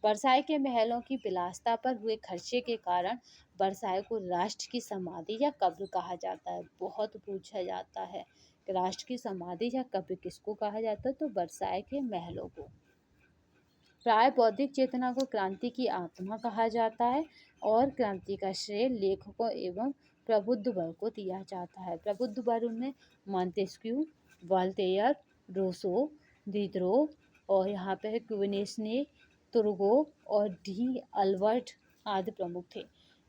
Speaker 1: बरसाई के महलों की विलासता पर हुए खर्चे के कारण बरसाई को राष्ट्र की समाधि या कब्र कहा जाता है। बहुत पूछा जाता है कि राष्ट्र की समाधि या कब्र किसको कहा जाता है, तो बरसाई के महलों को। प्राय बौद्धिक चेतना को क्रांति की आत्मा कहा जाता है और क्रांति का श्रेय लेखकों एवं प्रबुद्ध वर्ग को दिया जाता है। प्रबुद्ध वर्ग में मॉन्टेस्क्यू, वॉल्टेयर, रूसो, दिदरो और यहाँ पे है क्विनेस्ने, तुर्गो और डी अल्बर्ट आदि प्रमुख थे,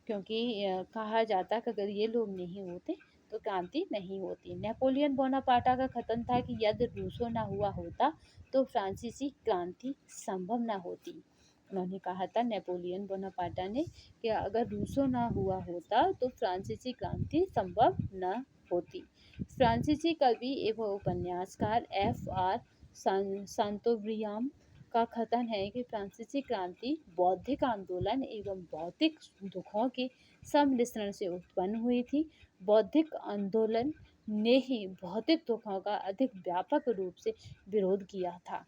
Speaker 1: क्योंकि कहा जाता है कि अगर ये लोग नहीं होते तो क्रांति नहीं होती। नेपोलियन बोनापार्टा का कथन था कि यदि रूसो ना हुआ होता तो फ्रांसीसी क्रांति संभव न होती। उन्होंने कहा था नेपोलियन बोनापार्टा ने कि अगर रूसो ना हुआ होता तो फ्रांसीसी क्रांति संभव न होती। फ्रांसीसी कवि एवं उपन्यासकार F.R. सांतोब्रियाम का कथन है कि फ्रांसीसी क्रांति बौद्धिक आंदोलन एवं बौद्धिक दुखों के सम्मिश्रण से उत्पन्न हुई थी। बौद्धिक आंदोलन ने ही भौतिक दुखों का अधिक व्यापक रूप से विरोध किया था।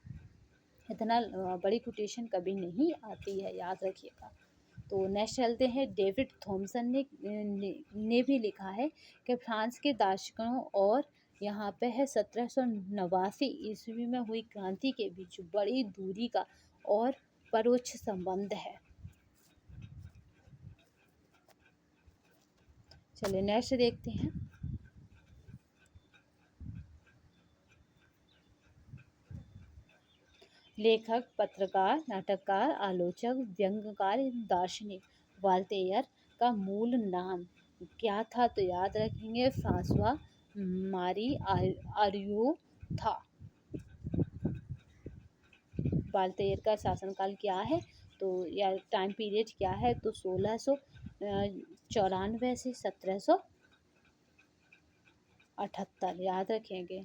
Speaker 1: इतना बड़ी कोटेशन कभी नहीं आती है, याद रखिएगा। तो नेक्स्ट चलते हैं। डेविड थॉमसन ने भी लिखा है कि फ्रांस के दार्शनिकों और यहाँ पे है 1789 ईस्वी में हुई क्रांति के बीच बड़ी दूरी का और परोक्ष संबंध है। चलिए नेक्स्ट देखते हैं। लेखक, पत्रकार, नाटककार, आलोचक, व्यंग्यकार, दार्शनिक वॉल्टेयर का मूल नाम क्या था, तो याद रखेंगे फ्रांसवा मारी आर्यो था। वॉल्टेयर का शासनकाल क्या है, तो या टाइम पीरियड क्या है, तो 1694 से 1778 याद रखेंगे।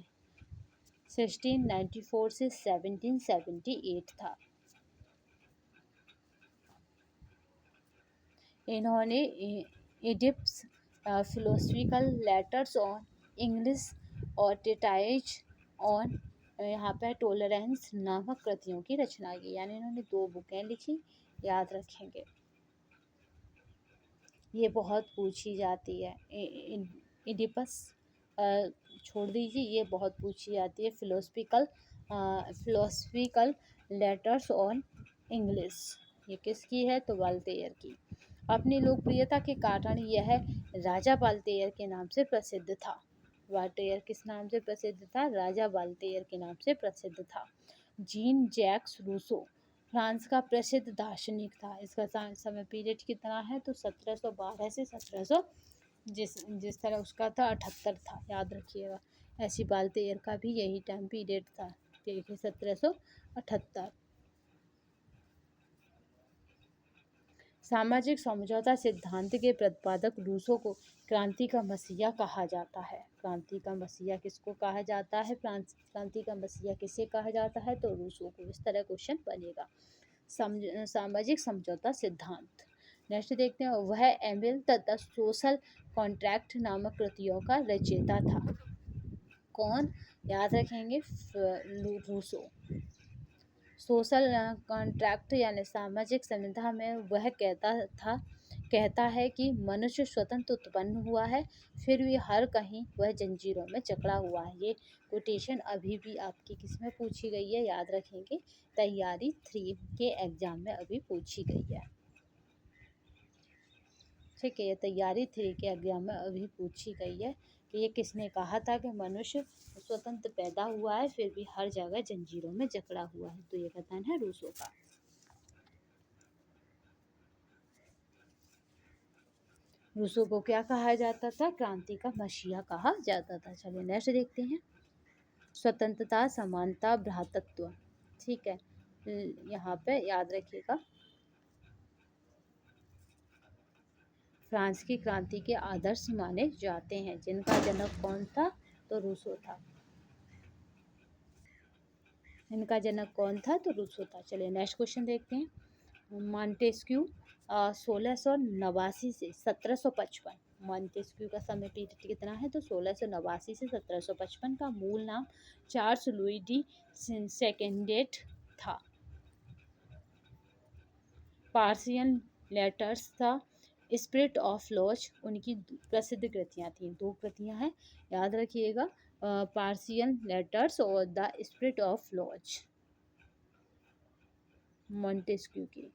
Speaker 1: 1694 से 1778 था। इन्होंने इडिप्स, फिलोसफिकल लेटर्स ऑन इंग्लिश और ट्रीटाइज ऑन यहाँ पे टॉलरेंस नामक कृतियों की रचना की, यानी इन्होंने 2 बुकें लिखी, याद रखेंगे। ये बहुत पूछी जाती है। इडिपस छोड़ दीजिए, ये बहुत पूछी जाती है। फिलोसफिकल लेटर्स ऑन इंग्लिश ये किसकी है, तो वॉल्टेयर की। अपनी लोकप्रियता के कारण यह राजा वॉल्टेयर के नाम से प्रसिद्ध था। वॉल्टेयर किस नाम से प्रसिद्ध था, राजा वॉल्टेयर के नाम से प्रसिद्ध था। जीन जैक्स रूसो फ्रांस का प्रसिद्ध दार्शनिक था। इसका समय पीरियड कितना है, तो 1712 से 1700 जिस तरह उसका था 78 था, याद रखिएगा। ऐसी वॉल्टेयर का भी यही टाइम पीरियड था, देखिए 1778। सामाजिक समझौता सिद्धांत के प्रतिपादक रूसो को क्रांति का मसीहा कहा जाता है। क्रांति का मसीहा किसको कहा जाता है, क्रांति का मसीहा किसे कहा जाता है, तो रूसो को। इस तरह क्वेश्चन बनेगा। सामाजिक समझौता सिद्धांत। नेक्स्ट देखते हैं। वह एमिल तथा सोशल कॉन्ट्रैक्ट नामक कृतियों का रचयिता था। कौन, याद रखेंगे रूसो। सोशल कॉन्ट्रैक्ट यानी सामाजिक संविधा में वह कहता है कि मनुष्य स्वतंत्र उत्पन्न हुआ है, फिर भी हर कहीं वह जंजीरों में जकड़ा हुआ है। ये कोटेशन अभी भी आपकी किस में पूछी गई है, याद रखेंगे तैयारी 3 के एग्जाम में अभी पूछी गई है। ठीक है, ये तैयारी 3 के एग्जाम में अभी पूछी गई है कि ये किसने कहा था कि मनुष्य स्वतंत्र पैदा हुआ है, फिर भी हर जगह जंजीरों में जकड़ा हुआ है, तो ये कथन है रूसो का। रूसो को क्या कहा जाता था, क्रांति का मसीहा कहा जाता था। चलिए नेक्स्ट देखते हैं। स्वतंत्रता, समानता, भ्रातृत्व। ठीक है, यहाँ पे याद रखिएगा फ्रांस की क्रांति के आदर्श माने जाते हैं। जिनका जनक कौन था, तो रूसो था। इनका जनक कौन था, तो रूसो था। चलिए नेक्स्ट क्वेश्चन देखते हैं। मॉन्टेस्क्यू 1689 से 1755 मॉन्टेस्क्यू का समय पीरियड कितना है, तो 1689 से 1755 का। मूल नाम चार्ल्स लुई डी सेकेंडेट था। पार्सियन लेटर्स था। स्पिरिट ऑफ लॉज उनकी प्रसिद्ध कृतियाँ थीं, 2 कृतियाँ हैं, याद रखिएगा, पार्सियन लेटर्स और the spirit of laws, Montesquieu की।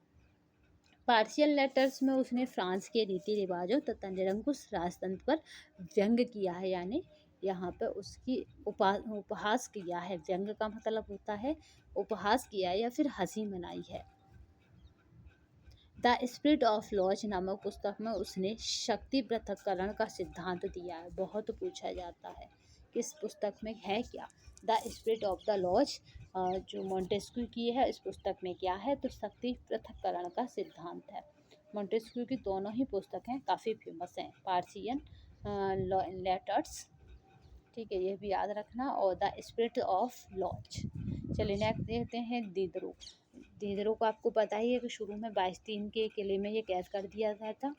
Speaker 1: पार्शियल लेटर्स में उसने फ्रांस के रीति रिवाजों तथा निरंकुश राजतंत्र पर व्यंग किया है, यानी यहाँ पे उसकी उपहास किया है। व्यंग का मतलब होता है उपहास किया है या फिर हंसी मनाई है। द स्पिरिट ऑफ लॉज नामक पुस्तक में उसने शक्ति पृथक्करण का सिद्धांत दिया है। बहुत पूछा जाता है कि इस पुस्तक में है क्या। The spirit of the laws जो मॉन्टेस्क्यू की है, इस पुस्तक में क्या है, तो शक्ति पृथक्करण का सिद्धांत है। मॉन्टेस्क्यू की दोनों ही पुस्तकें काफ़ी फेमस हैं, पार्सियन लेटर्स, ठीक है, ये भी याद रखना, और द स्पिरिट ऑफ लॉज। चलिए नेक्स्ट देखते हैं दीदरो। दीदरो को आपको पता ही है कि शुरू में बाइस्तीन के किले में ये कैद कर दिया गया था।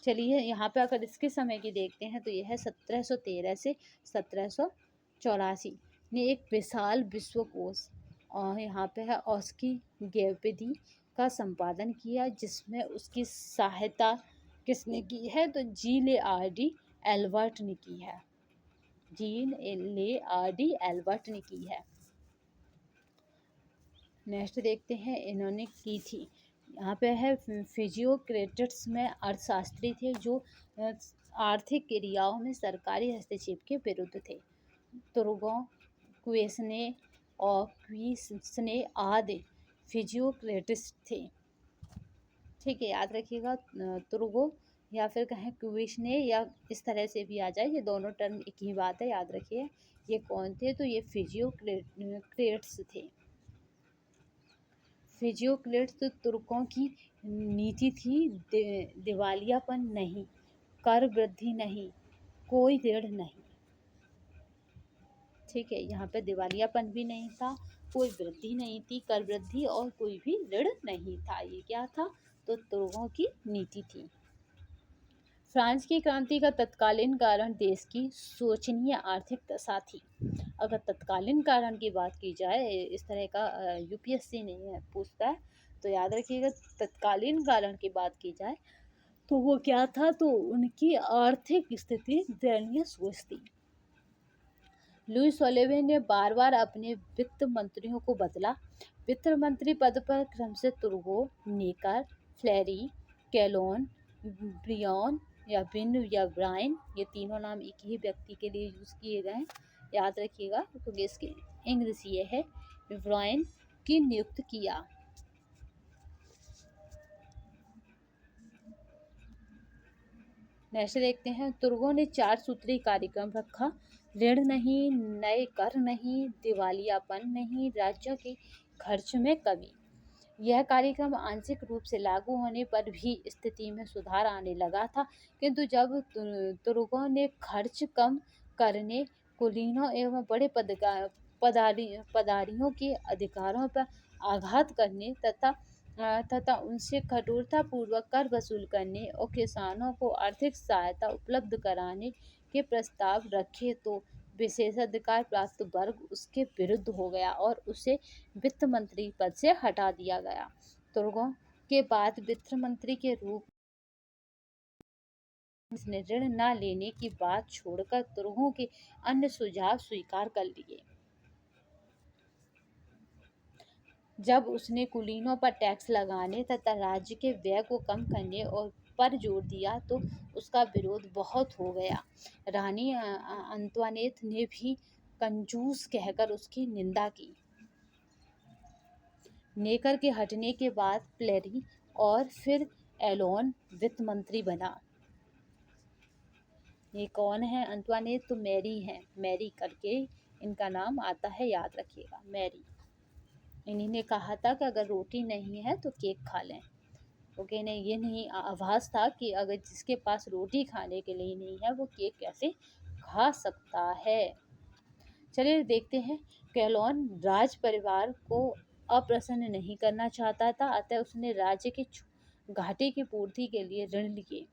Speaker 1: चलिए यहाँ पे अगर इसके समय की देखते हैं तो यह है 1713 से 1784 ने एक विशाल विश्वकोश और यहाँ पे है ऑस्की गेवपेदी का संपादन किया, जिसमें उसकी सहायता किसने की है, तो जीन ले आर डी एल्बर्ट ने की है। जीन ले आर डी एल्बर्ट ने की है। नेक्स्ट देखते हैं इन्होंने की थी, यहाँ पे है फिजियोक्रेटिस में अर्थशास्त्री थे जो आर्थिक क्रियाओं में सरकारी हस्तक्षेप के विरुद्ध थे। तुर्गो क्वेसने और क्वीसने आदि फिजियोक्रेटिस थे, ठीक है, याद रखिएगा। तुर्गो या फिर कहें क्वेसने या इस तरह से भी आ जाए, ये दोनों टर्म एक ही बात है, याद रखिए। ये कौन थे, तो ये फिजियोक्रेट्स थे। फिजियोक्रेट्स तो तुर्कों की नीति थी दिवालियापन नहीं, कर वृद्धि नहीं, कोई ऋण नहीं, ठीक है, यहाँ पे दिवालियापन भी नहीं था, कोई वृद्धि नहीं थी, कर वृद्धि और कोई भी ऋण नहीं था। ये क्या था, तो तुर्कों की नीति थी। फ्रांस की क्रांति का तत्कालीन कारण देश की शोचनीय आर्थिक दशा थी। अगर तत्कालीन कारण की बात की जाए, इस तरह का यूपीएससी नहीं है पूछता है, तो याद रखिएगा तत्कालीन कारण की बात की जाए तो वो क्या था, तो उनकी आर्थिक स्थिति दयनीय सोच थी। लुई सोलिवेन ने बार बार अपने वित्त मंत्रियों को बदला। वित्त मंत्री पद पर क्रम से तुर्गो, नेकर, फ्लेरी, कैलोन, ब्रियन या बिन या ब्राइन, ये तीनों नाम एक ही व्यक्ति के लिए यूज किए गए हैं, याद रखिएगा, क्योंकि इसकी इंग्लिश ये है, ब्राइन की नियुक्त किया। नेक्स्ट देखते हैं, तुर्गों ने 4 सूत्री कार्यक्रम रखा। ऋण नहीं, नए कर नहीं, दिवालियापन नहीं, राज्यों के खर्च में कमी। यह कार्यक्रम आंशिक रूप से लागू होने पर भी स्थिति में सुधार आने लगा था, किंतु जब तुर्गों ने खर्च कम करने, कुलीनों एवं बड़े पदारियों के अधिकारों पर आघात करने तथा उनसे कठोरतापूर्वक कर वसूल करने और किसानों को आर्थिक सहायता उपलब्ध कराने के प्रस्ताव रखे, तो विशेषाधिकार प्राप्त वर्ग उसके विरुद्ध हो गया और उसे वित्त मंत्री पद से हटा दिया गया। तुर्गों के बाद वित्त मंत्री के रूप में ऋण न लेने की बात छोड़कर तुर्गों के अन्य सुझाव स्वीकार कर लिए। जब उसने कुलीनों पर टैक्स लगाने तथा राज्य के व्यय को कम करने और पर जोर दिया तो उसका विरोध बहुत हो गया। रानी अंतवानेत ने भी कंजूस कहकर उसकी निंदा की। नेकर के हटने के बाद प्लेरी और फिर एलोन वित्त मंत्री बना। ये कौन है, अंतवानेत तो मैरी है, मैरी करके इनका नाम आता है, याद रखिएगा, मैरी। इन्हीं ने कहा था कि अगर रोटी नहीं है तो केक खा लें, क्योंकि इन्हें ये नहीं आभास था कि अगर जिसके पास रोटी खाने के लिए नहीं है वो केक कैसे खा सकता है। चलिए देखते हैं, कैलोन राज परिवार को अप्रसन्न नहीं करना चाहता था, अतः उसने राज्य के घाटे की पूर्ति के लिए ऋण लिए।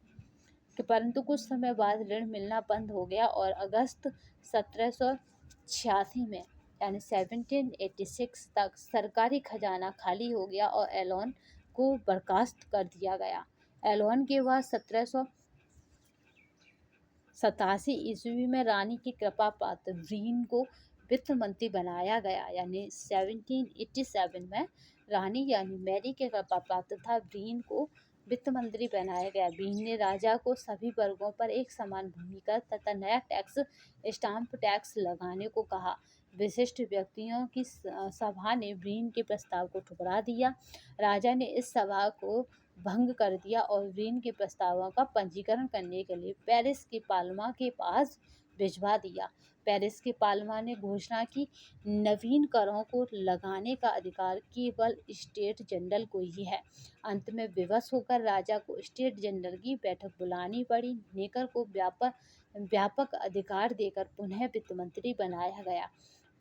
Speaker 1: कि परंतु कुछ समय बाद ऋण मिलना बंद हो गया और अगस्त 1786 में यानी 1786 तक सरकारी खजाना खाली हो गया और एलोन को बर्खास्त कर दिया गया। एलोन के बाद 1787 में रानी की कृपा पात्र व्रीन को वित्त मंत्री बनाया गया। यानी 1787 में रानी यानी मैरी के कृपा पात्र था व्रीन को वित्त मंत्री बनाया गया। व्रीन ने राजा को सभी वर्गों पर एक समान भूमिका तथा नया टैक्स स्टाम्प टैक्स लगाने को कहा। विशिष्ट व्यक्तियों की सभा ने व्रीन के प्रस्ताव को ठुकरा दिया। राजा ने इस सभा को भंग कर दिया और व्रीन के प्रस्तावों का पंजीकरण करने के लिए पेरिस के पार्लिमा के पास भिजवा दिया। पेरिस के पार्लिमा ने घोषणा की नवीन करों को लगाने का अधिकार केवल स्टेट जनरल को ही है। अंत में विवश होकर राजा को स्टेट जनरल की बैठक बुलानी पड़ी। नेकर को व्यापक अधिकार देकर पुनः वित्त मंत्री बनाया गया।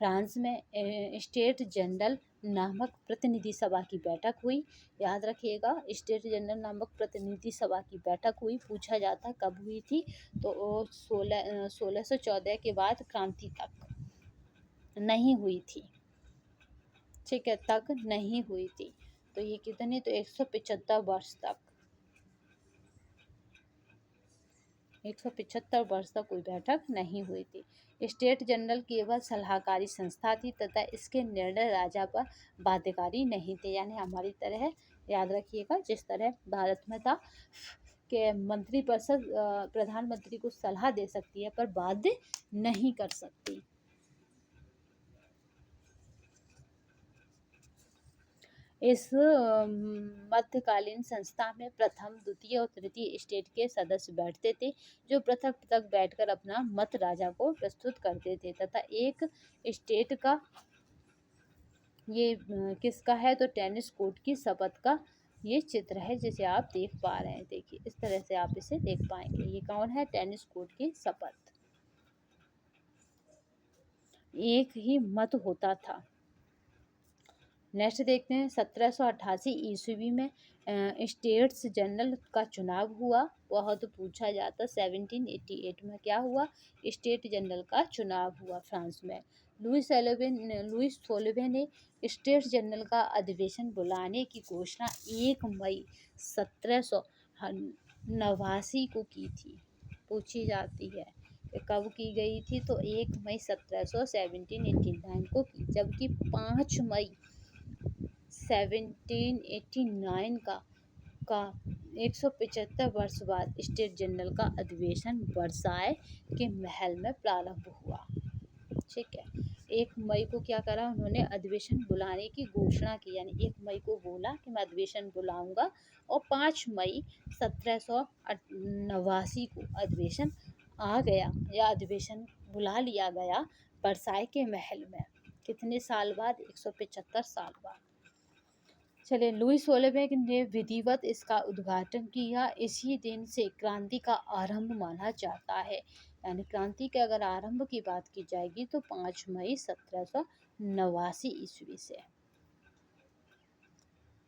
Speaker 1: फ्रांस में स्टेट जनरल नामक प्रतिनिधि सभा की बैठक हुई। याद रखिएगा, स्टेट जनरल नामक प्रतिनिधि सभा की बैठक हुई। पूछा जाता कब हुई थी, तो 1614 के बाद क्रांति तक नहीं हुई थी। ठीक है, तक नहीं हुई थी। तो ये कितने, तो 175 वर्ष तक, 175 वर्ष तक कोई बैठक नहीं हुई थी। स्टेट जनरल केवल सलाहकारी संस्था थी तथा इसके निर्णय राजा पर बाध्यकारी नहीं थे। यानी हमारी तरह, याद रखिएगा, जिस तरह भारत में था कि मंत्रिपरिषद प्रधानमंत्री को सलाह दे सकती है पर बाध्य नहीं कर सकती। इस मध्यकालीन संस्था में प्रथम, द्वितीय और तृतीय स्टेट के सदस्य बैठते थे, जो पृथक पृथक बैठकर अपना मत राजा को प्रस्तुत करते थे तथा एक स्टेट का, ये किसका है, तो टेनिस कोर्ट की शपथ का ये चित्र है जिसे आप देख पा रहे हैं। देखिए, इस तरह से आप इसे देख पाएंगे। ये कौन है, टेनिस कोर्ट की शपथ। एक ही मत होता था। नेक्स्ट देखते हैं, 1788 ईस्वी में स्टेट्स जनरल का चुनाव हुआ। बहुत पूछा जाता। 1788 में क्या हुआ, स्टेट जनरल का चुनाव हुआ फ्रांस में। लुई सोलिवे ने स्टेट जनरल का अधिवेशन बुलाने की घोषणा 1 मई 1789 को की थी। पूछी जाती है कब की गई थी, तो 1 मई 1789 को की, जबकि 5 मई 1789 का 175 वर्ष बाद स्टेट जनरल का अधिवेशन वर्साय के महल में प्रारंभ हुआ। ठीक है, 1 मई को क्या करा उन्होंने, अधिवेशन बुलाने की घोषणा की। यानी 1 मई को बोला कि मैं अधिवेशन बुलाऊंगा और 5 मई 1789 को अधिवेशन आ गया या अधिवेशन बुला लिया गया वर्साय के महल में। कितने साल बाद, 175 साल बाद। चलिए, लुई सोलिवे ने विधिवत इसका उद्घाटन किया। इसी दिन से क्रांति का आरंभ माना जाता है। यानी क्रांति के अगर आरंभ की बात की जाएगी तो 5 मई 1789 ईस्वी से।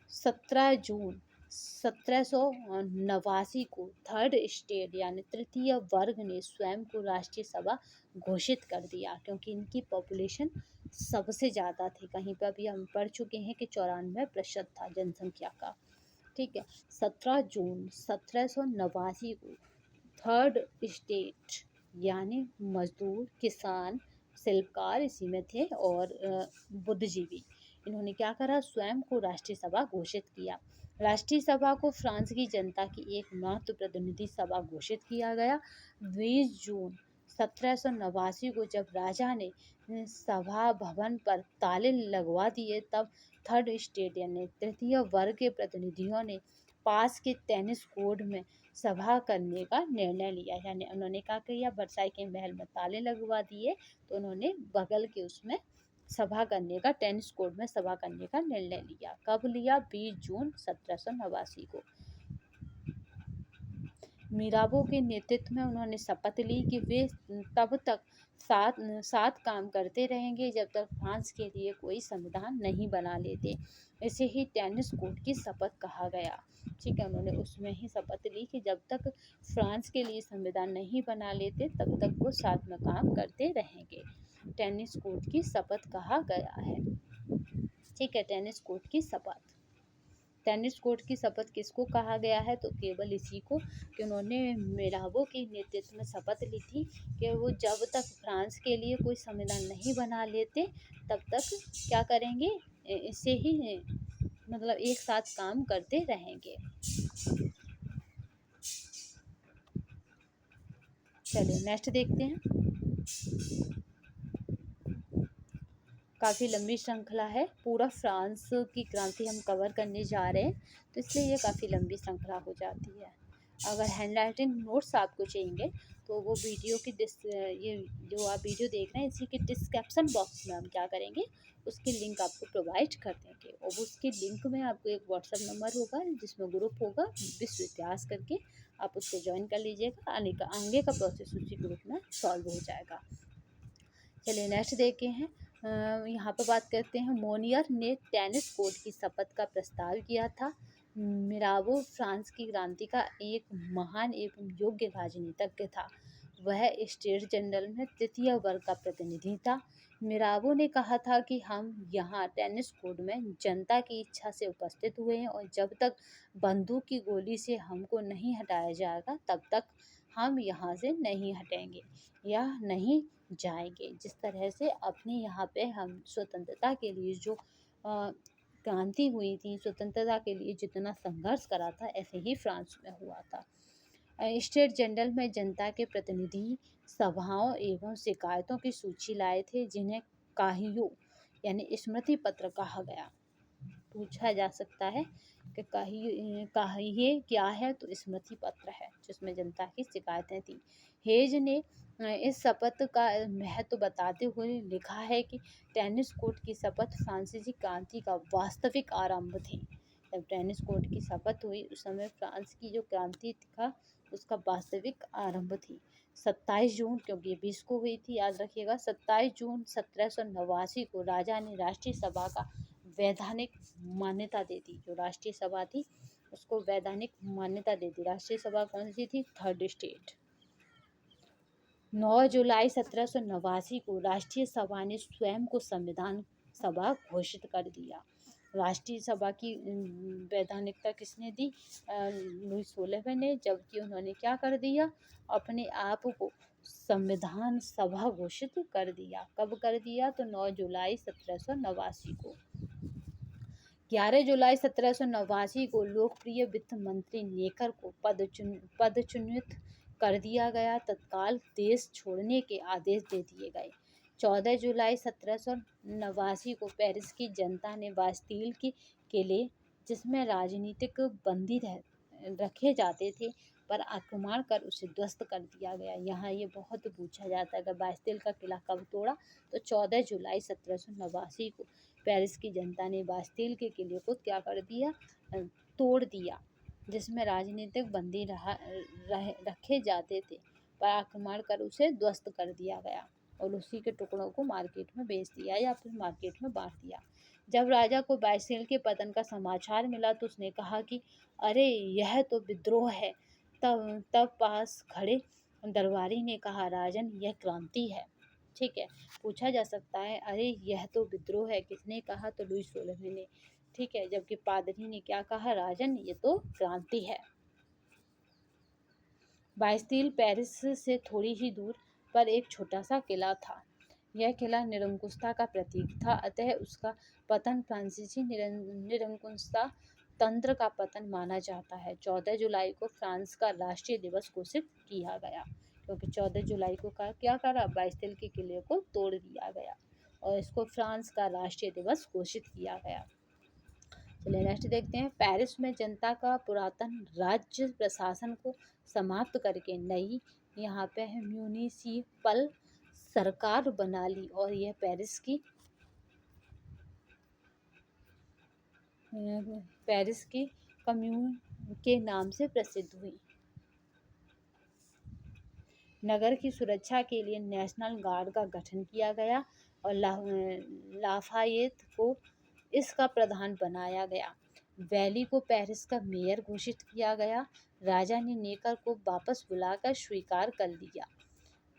Speaker 1: 17 जून 1789 को थर्ड स्टेट यानी तृतीय वर्ग ने स्वयं को राष्ट्रीय सभा घोषित कर दिया, क्योंकि इनकी पॉपुलेशन सबसे ज़्यादा थी। कहीं पर भी हम पढ़ चुके हैं कि 94% था जनसंख्या का। ठीक है, 17 जून 1789 को थर्ड स्टेट यानी मजदूर, किसान, शिल्पकार इसी में थे और बुद्धिजीवी, इन्होंने क्या करा, स्वयं को राष्ट्रीय सभा घोषित किया। राष्ट्रीय सभा को फ्रांस की जनता की एकमात्र प्रतिनिधि सभा घोषित किया गया। 20 जून 1789 को जब राजा ने सभा भवन पर ताले लगवा दिए, तब थर्ड स्टेट यानी तृतीय वर्ग के प्रतिनिधियों ने पास के टेनिस कोर्ट में सभा करने का निर्णय लिया। यानी उन्होंने क्या किया, वर्साई के महल में ताले लगवा दिए, तो उन्होंने बगल के उसमें सभा करने का, टेनिस कोर्ट में सभा करने का निर्णय लिया। कब लिया, 20 जून 1789 को। मिराबो के नेतृत्व में उन्होंने शपथ ली कि वे तब तक साथ साथ काम करते रहेंगे जब तक फ्रांस के लिए कोई संविधान नहीं बना लेते। इसे ही टेनिस कोड की शपथ कहा गया। ठीक है, उन्होंने उसमें ही शपथ ली कि जब तक फ्रांस के लिए संविधान नहीं बना लेते तब तक वो साथ में काम करते रहेंगे। टेनिस कोड की शपथ कहा गया है। ठीक है, टेनिस कोड की शपथ। टेनिस कोर्ट की शपथ किसको कहा गया है? तो केवल इसी को कि उन्होंने मिराबो के नेतृत्व में शपथ ली थी कि वो जब तक फ्रांस के लिए कोई संविधान नहीं बना लेते तब तक क्या करेंगे, इसे ही मतलब एक साथ काम करते रहेंगे। चलिए नेक्स्ट देखते हैं। काफ़ी लंबी श्रृंखला है, पूरा फ्रांस की क्रांति हम कवर करने जा रहे हैं, तो इसलिए ये काफ़ी लंबी श्रृंखला हो जाती है। अगर हैंड राइटिंग नोट्स आपको चाहिए तो वो वीडियो की ये जो आप वीडियो देख रहे हैं इसी के डिस्क्रिप्शन बॉक्स में हम क्या करेंगे, उसकी लिंक आपको प्रोवाइड कर देंगे और उसके लिंक में आपको एक व्हाट्सएप नंबर होगा जिसमें ग्रुप होगा विश्व इतिहास करके, आप उसको ज्वाइन कर लीजिएगा। आगे का प्रोसेस उसी ग्रुप में सॉल्व हो जाएगा। चलिए नेक्स्ट देखते हैं। यहाँ पर बात करते हैं, मोनियर ने टेनिस कोर्ट की शपथ का प्रस्ताव किया था। मिराबो फ्रांस की क्रांति का एक महान एवं योग्य राजनीतिज्ञ था। वह स्टेट जनरल में तृतीय वर्ग का प्रतिनिधि था। मिराबो ने कहा था कि हम यहाँ टेनिस कोर्ट में जनता की इच्छा से उपस्थित हुए हैं और जब तक बंदूक की गोली से हमको नहीं हटाया जाएगा तब तक हम यहाँ से नहीं हटेंगे या नहीं जाएंगे। जिस तरह से अपने यहाँ पे हम स्वतंत्रता के लिए जो क्रांति हुई थी, स्वतंत्रता के लिए जितना संघर्ष करा था, ऐसे ही फ्रांस में हुआ था। स्टेट जनरल में जनता के प्रतिनिधि सभाओं एवं शिकायतों की सूची लाए थे जिन्हें काहियो यानी स्मृति पत्र कहा गया। पूछा जा सकता है कि काहिए क्या है, तो स्मृति पत्र है जिसमें जनता की शिकायतें थी। हेज ने इस शपथ का महत्व बताते हुए लिखा है कि टेनिस कोर्ट की शपथ फ्रांसीसी क्रांति का वास्तविक आरंभ थी। जब टेनिस कोर्ट की शपथ हुई उस समय फ्रांस की जो क्रांति था उसका वास्तविक आरंभ थी। 27 जून, क्योंकि 20 को हुई थी, याद रखिएगा, 27 जून 1789 को राजा ने राष्ट्रीय सभा का वैधानिक मान्यता दे दी। जो राष्ट्रीय सभा थी उसको वैधानिक मान्यता दे दी। राष्ट्रीय सभा कौन सी थी? Third state. 9 जुलाई 1789 को राष्ट्रीय सभा ने स्वयं को संविधान सभा घोषित कर दिया। राष्ट्रीय सभा की वैधानिकता किसने दी? लुई 16वें ने, जबकि उन्होंने क्या कर दिया, अपने आप को संविधान सभा घोषित कर दिया। कब कर दिया? तो 9 जुलाई 1789 को। 11 जुलाई 1789 को लोकप्रिय वित्त मंत्री नेकर को पदच्युत कर दिया गया। तत्काल देश छोड़ने के आदेश दे दिए गए। 14 जुलाई 1789 को पेरिस की जनता ने बास्टील के किले, जिसमें राजनीतिक बंदी रखे जाते थे, पर आक्रमण कर उसे ध्वस्त कर दिया गया। यहाँ ये बहुत पूछा जाता है कि बास्टील का किला कब तोड़ा, तो 14 जुलाई 1789 को पेरिस की जनता ने बास्टील के किले को क्या कर दिया? तोड़ दिया, जिसमें राजनीतिक बंदी रखे जाते थे, पर आक्रमण कर उसे ध्वस्त कर दिया गया और उसी के टुकड़ों को मार्केट में बेच दिया या फिर मार्केट में बांट दिया। जब राजा को बास्टील के पतन का समाचार मिला तो उसने कहा कि अरे यह तो विद्रोह है। तब पास खड़े दरबारी ने कहा, राजन यह क्रांति है। ठीक है, पूछा जा सकता है अरे यह तो विद्रोह है, किसने कहा? तो लुई 16वें ने। ठीक है, जबकि पादरी ने क्या कहा? राजन ये तो क्रांति है। बास्टील पेरिस से थोड़ी ही दूर पर एक छोटा सा किला था। यह किला निरंकुशता का प्रतीक था, अतः उसका पतन फ्रांसीसी निरंकुशता तंत्र का पतन माना जाता है। 14 जुलाई को फ्रांस का राष्ट्रीय दिवस घोषित किया गया, क्योंकि 14 जुलाई को क्या करा? बास्टील के किले को तोड़ दिया गया और इसको फ्रांस का राष्ट्रीय दिवस घोषित किया गया। चलिए नेक्स्ट देखते हैं। पेरिस में जनता का पुरातन राज्य प्रशासन को समाप्त करके नई यहाँ पे है म्यूनिसिपल सरकार बना ली और यह पेरिस की कम्यून के नाम से प्रसिद्ध हुई। नगर की सुरक्षा के लिए नेशनल गार्ड का गठन किया गया और लाफायेत को इसका प्रधान बनाया गया। वैली को पेरिस का मेयर घोषित किया गया। राजा ने नेकर को वापस बुलाकर स्वीकार कर लिया।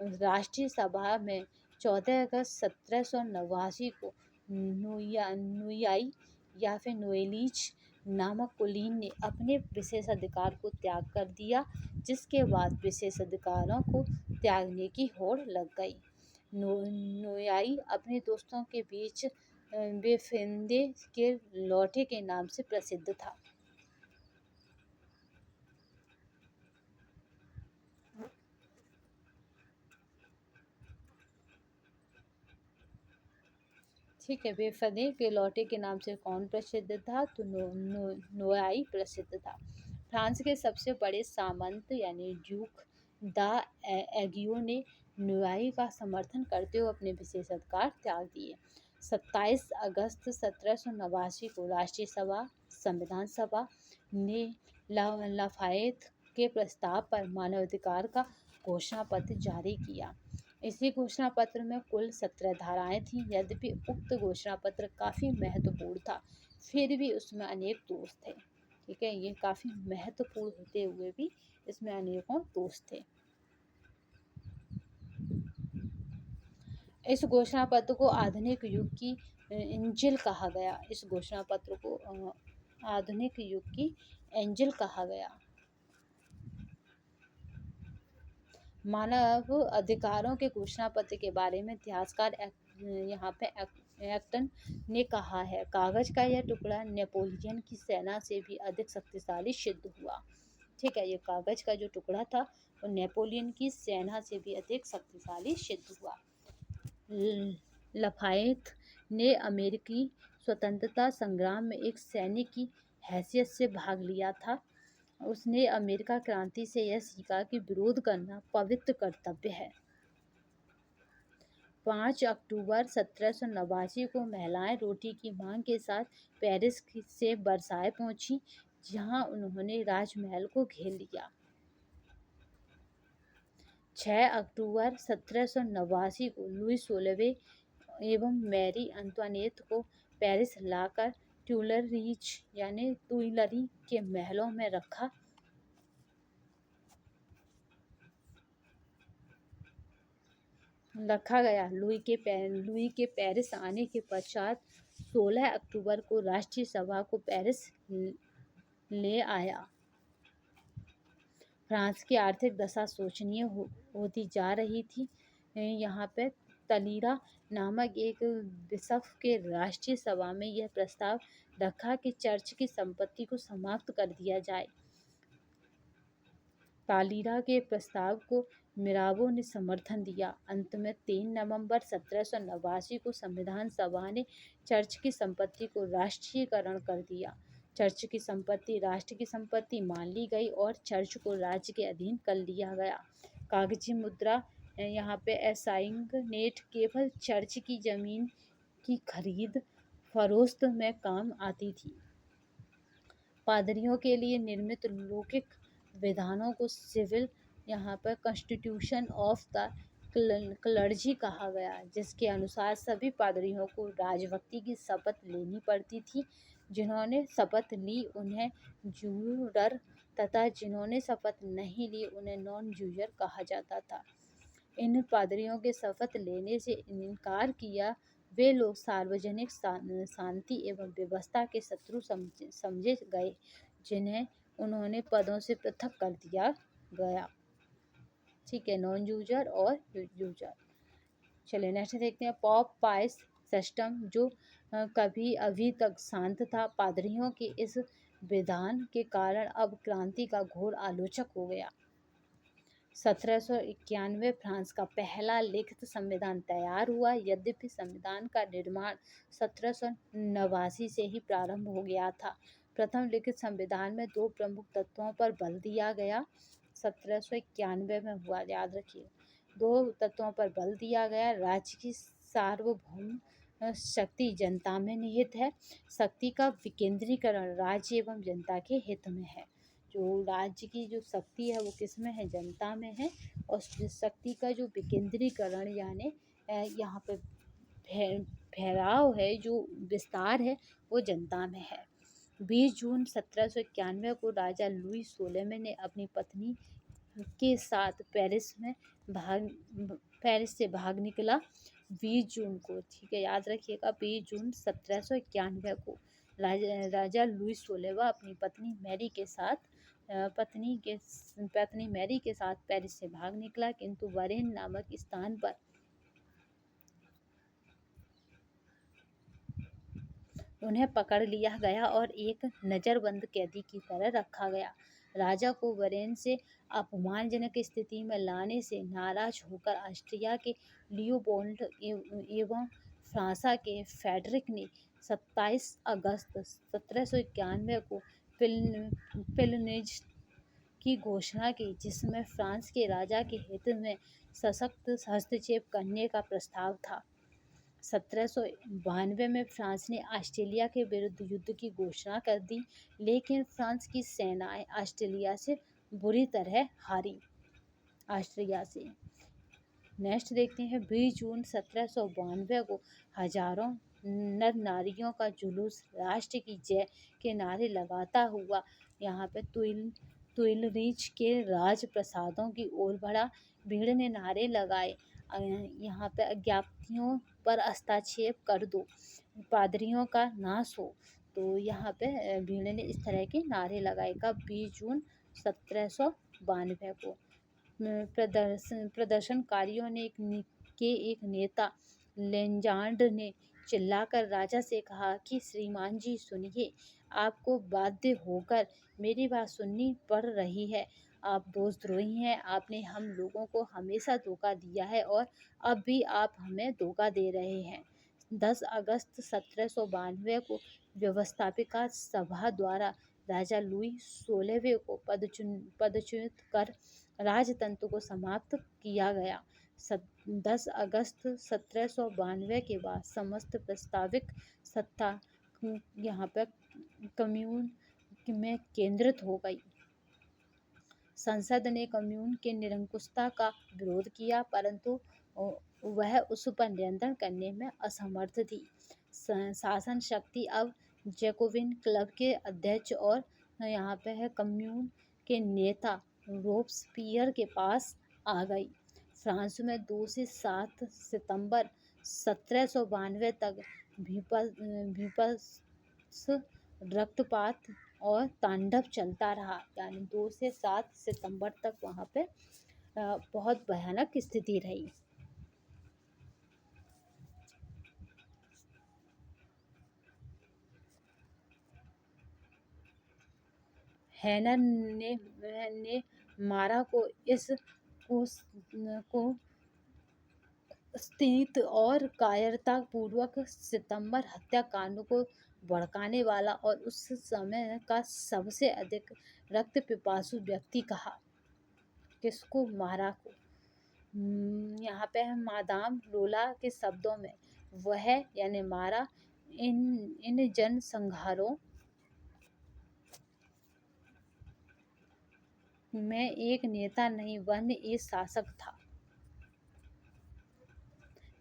Speaker 1: राष्ट्रीय सभा में 14 अगस्त 1789 को नुयाई या फिर नोएलीज नामक कुलीन ने अपने विशेषाधिकार को त्याग कर दिया, जिसके बाद विशेषाधिकारों को त्यागने की होड़ लग गई। नोयाई अपने दोस्तों के बीच बेफिंदे के लौटे के नाम से प्रसिद्ध था। ठीक है, बेफदे के लौटे के नाम से कौन प्रसिद्ध था? तो नोयाई प्रसिद्ध था। फ्रांस के सबसे बड़े सामंत यानी ड्यूक द एगियो ने नोयाई का समर्थन करते हुए अपने विशेषाधिकार त्याग दिए। 27 अगस्त 1789 को राष्ट्रीय सभा संविधान सभा ने लाफायेत के प्रस्ताव पर मानवाधिकार का घोषणा पत्र जारी किया। इसी घोषणा पत्र में कुल 17 धाराएं थीं। यद्यपि उक्त घोषणा पत्र काफ़ी महत्वपूर्ण था, फिर भी उसमें अनेक दोष थे। ठीक है, ये काफ़ी महत्वपूर्ण होते हुए भी इसमें अनेकों दोष थे। इस घोषणा पत्र को आधुनिक युग की इंजिल कहा गया। इस घोषणा पत्र को आधुनिक युग की इंजिल कहा गया। मानव अधिकारों के घोषणा पत्र के बारे में इतिहासकार यहाँ पे एक्टन ने कहा है, कागज का यह टुकड़ा नेपोलियन की सेना से भी अधिक शक्तिशाली सिद्ध हुआ। ठीक है, ये कागज का जो टुकड़ा था वो नेपोलियन की सेना से भी अधिक शक्तिशाली सिद्ध हुआ। लाफायेत ने अमेरिकी स्वतंत्रता संग्राम में एक सैनिक की हैसियत से भाग लिया था। उसने अमेरिका क्रांति से यह सीखा कि विरोध करना पवित्र कर्तव्य है। 5 अक्टूबर 1789 को महिलाएं रोटी की मांग के साथ पेरिस से वर्साय पहुंची, जहां उन्होंने राजमहल को घेर लिया। 6 अक्टूबर 1789 को लुई 16वें एवं मैरी अंतोनेट को पेरिस लाकर ट्यूलरीज यानी तुइलरी के महलों में रखा गया। लुई के पेरिस आने के पश्चात 16 अक्टूबर को राष्ट्रीय सभा को पेरिस ले आया। फ्रांस की आर्थिक दशा शोचनीय होती जा रही थी। यहाँ पे तलीरा नामक एक बिशप के राष्ट्रीय सभा में यह प्रस्ताव रखा कि चर्च की संपत्ति को समाप्त कर दिया जाए। तालीरा के प्रस्ताव को मिराबो ने समर्थन दिया। अंत में 3 नवंबर 1789 को संविधान सभा ने चर्च की संपत्ति को राष्ट्रीयकरण कर दिया। चर्च की संपत्ति राष्ट्र की संपत्ति मान ली गई और चर्च को राज्य के अधीन कर लिया गया। कागजी मुद्रा यहाँ पे असाइनमेंट केवल चर्च की जमीन की खरीद फरोख्त में काम आती थी। पादरियों के लिए निर्मित लौकिक विधानों को सिविल यहाँ पर कॉन्स्टिट्यूशन ऑफ द क्लर्जी कहा गया, जिसके अनुसार सभी पादरियों को राजभक्ति की शपथ लेनी पड़ती थी। जिन्होंने शपथ ली उन्हें जूरर तथा जिन्होंने शपथ नहीं ली उन्हें नॉन जूरर कहा जाता था। इन पादरियों के शपथ लेने से इनकार किया वे लोग सार्वजनिक शांति एवं व्यवस्था के शत्रु समझे गए, जिन्हें उन्होंने पदों से पृथक कर दिया गया। ठीक है, नॉन यूजर और यूजर। चलिए नेक्स्ट देखते हैं। पॉप पाइस सिस्टम जो कभी अभी तक शांत था, पादरियों के इस विधान के कारण अब क्रांति का घोर आलोचक हो गया। 1791 फ्रांस का पहला लिखित संविधान तैयार हुआ। यद्यपि संविधान का निर्माण 1789 से ही प्रारंभ हो गया था। प्रथम लिखित संविधान में 2 प्रमुख तत्वों पर बल दिया गया। 1791 में हुआ, याद रखिए। 2 तत्वों पर बल दिया गया। राज्य की सार्वभौम शक्ति जनता में निहित है। शक्ति का विकेंद्रीकरण राज्य एवं जनता के हित में है। जो राज्य की जो शक्ति है वो किस में है, जनता में है। और शक्ति का जो विकेंद्रीकरण यानी यहाँ पे फैलाव है, जो विस्तार है, वो जनता में है। 20 जून 1791 को राजा लुई 16वें ने अपनी पत्नी के साथ भाग पेरिस से भाग निकला। 20 जून को, ठीक है, याद रखिएगा, 20 जून 1791 को राजा लुई 16वां अपनी पत्नी मैरी के साथ पेरिस से भाग निकला, किंतु वरेन नामक स्थान पर उन्हें पकड़ लिया गया और एक नज़रबंद कैदी की तरह रखा गया। राजा को वरेन से अपमानजनक स्थिति में लाने से नाराज होकर ऑस्ट्रिया के लियोपोल्ड एवं फ्रांसा के फ्रेडरिक ने 27 अगस्त 1791 को पिलनेज की घोषणा की, जिसमें फ्रांस के राजा के हित में सशक्त हस्तक्षेप करने का प्रस्ताव था। 1792 में फ्रांस ने ऑस्ट्रेलिया के विरुद्ध युद्ध की घोषणा कर दी, लेकिन फ्रांस की सेनाएं ऑस्ट्रेलिया से बुरी तरह हारी। ऑस्ट्रिया से नेक्स्ट देखते हैं, 20 जून 1792 को हजारों नर नारियों का जुलूस राष्ट्र की जय के नारे लगाता हुआ यहाँ पे तुइलरीच के राजप्रसादों की ओर बढ़ा। भीड़ ने नारे लगाए, यहाँ पे अज्ञातियों पर हस्तक्षेप कर दो, पादरियों का नाश हो। तो यहाँ पे भीड़ ने इस तरह के नारे लगाए। कब? 20 जून 1792 को। प्रदर्शनकारियों ने एक नेता लेंजार्ड ने चिल्लाकर राजा से कहा कि श्रीमान जी सुनिए, आपको बाध्य होकर मेरी बात सुननी पड़ रही है। आप दोषद्रोही हैं, आपने हम लोगों को हमेशा धोखा दिया है और अब भी आप हमें धोखा दे रहे हैं। 10 अगस्त 1792 को व्यवस्थापिका सभा द्वारा राजा लुई 16वें को पदच्युत कर राजतंत्र को समाप्त किया गया। 10 अगस्त 1792 के बाद समस्त प्रस्ताविक सत्ता यहाँ पर कम्यून में केंद्रित हो गई। संसद ने कम्यून के निरंकुशता का विरोध किया, परंतु वह उस पर नियंत्रण करने में असमर्थ थी। शासन शक्ति अब जैकोबिन क्लब के अध्यक्ष और यहाँ पे है कम्यून के नेता रोब्सपियर के पास आ गई। फ्रांस में 2 से 7 सितंबर 1792 तक भीभत्स रक्तपात और तांडव चलता रहा, यानी 2 से 7 सितंबर तक वहाँ पे बहुत भयानक स्थिति रही। हैनर ने मारा को स्थित और कायरतापूर्वक सितंबर हत्याकांड को भड़काने वाला और उस समय का सबसे अधिक रक्त पिपासु व्यक्ति कहा। किसको? मारा को। यहाँ पे है मादाम लोला के शब्दों में, वह यानी मारा इन जनसंहारों में एक नेता नहीं वरन एक शासक था।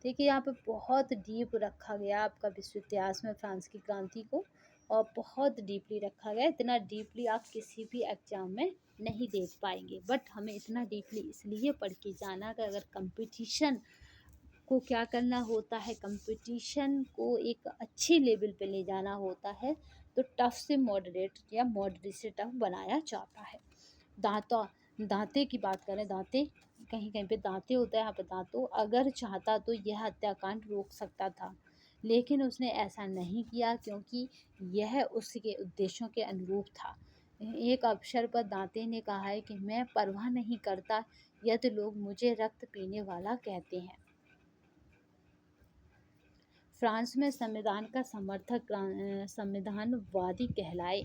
Speaker 1: देखिए यहाँ पे बहुत डीप रखा गया आपका विश्व इतिहास में फ्रांस की क्रांति को, और बहुत डीपली रखा गया। इतना डीपली आप किसी भी एग्जाम में नहीं देख पाएंगे, बट हमें इतना डीपली इसलिए पढ़ के जाना कि अगर कंपटीशन को क्या करना होता है, कंपटीशन को एक अच्छी लेवल पे ले जाना होता है, तो टफ से मॉडरेट या मॉडरेट से टफ बनाया जाता है। दांते की बात करें, दांते कहीं कहीं पे दांते होता है, यहाँ पे दांतों अगर चाहता तो यह हत्याकांड रोक सकता था, लेकिन उसने ऐसा नहीं किया क्योंकि यह उसके उद्देश्यों के अनुरूप था। एक अवसर पर दांते ने कहा है कि मैं परवाह नहीं करता यदि लोग मुझे रक्त पीने वाला कहते हैं। फ्रांस में संविधान का समर्थक संविधानवादी कहलाए,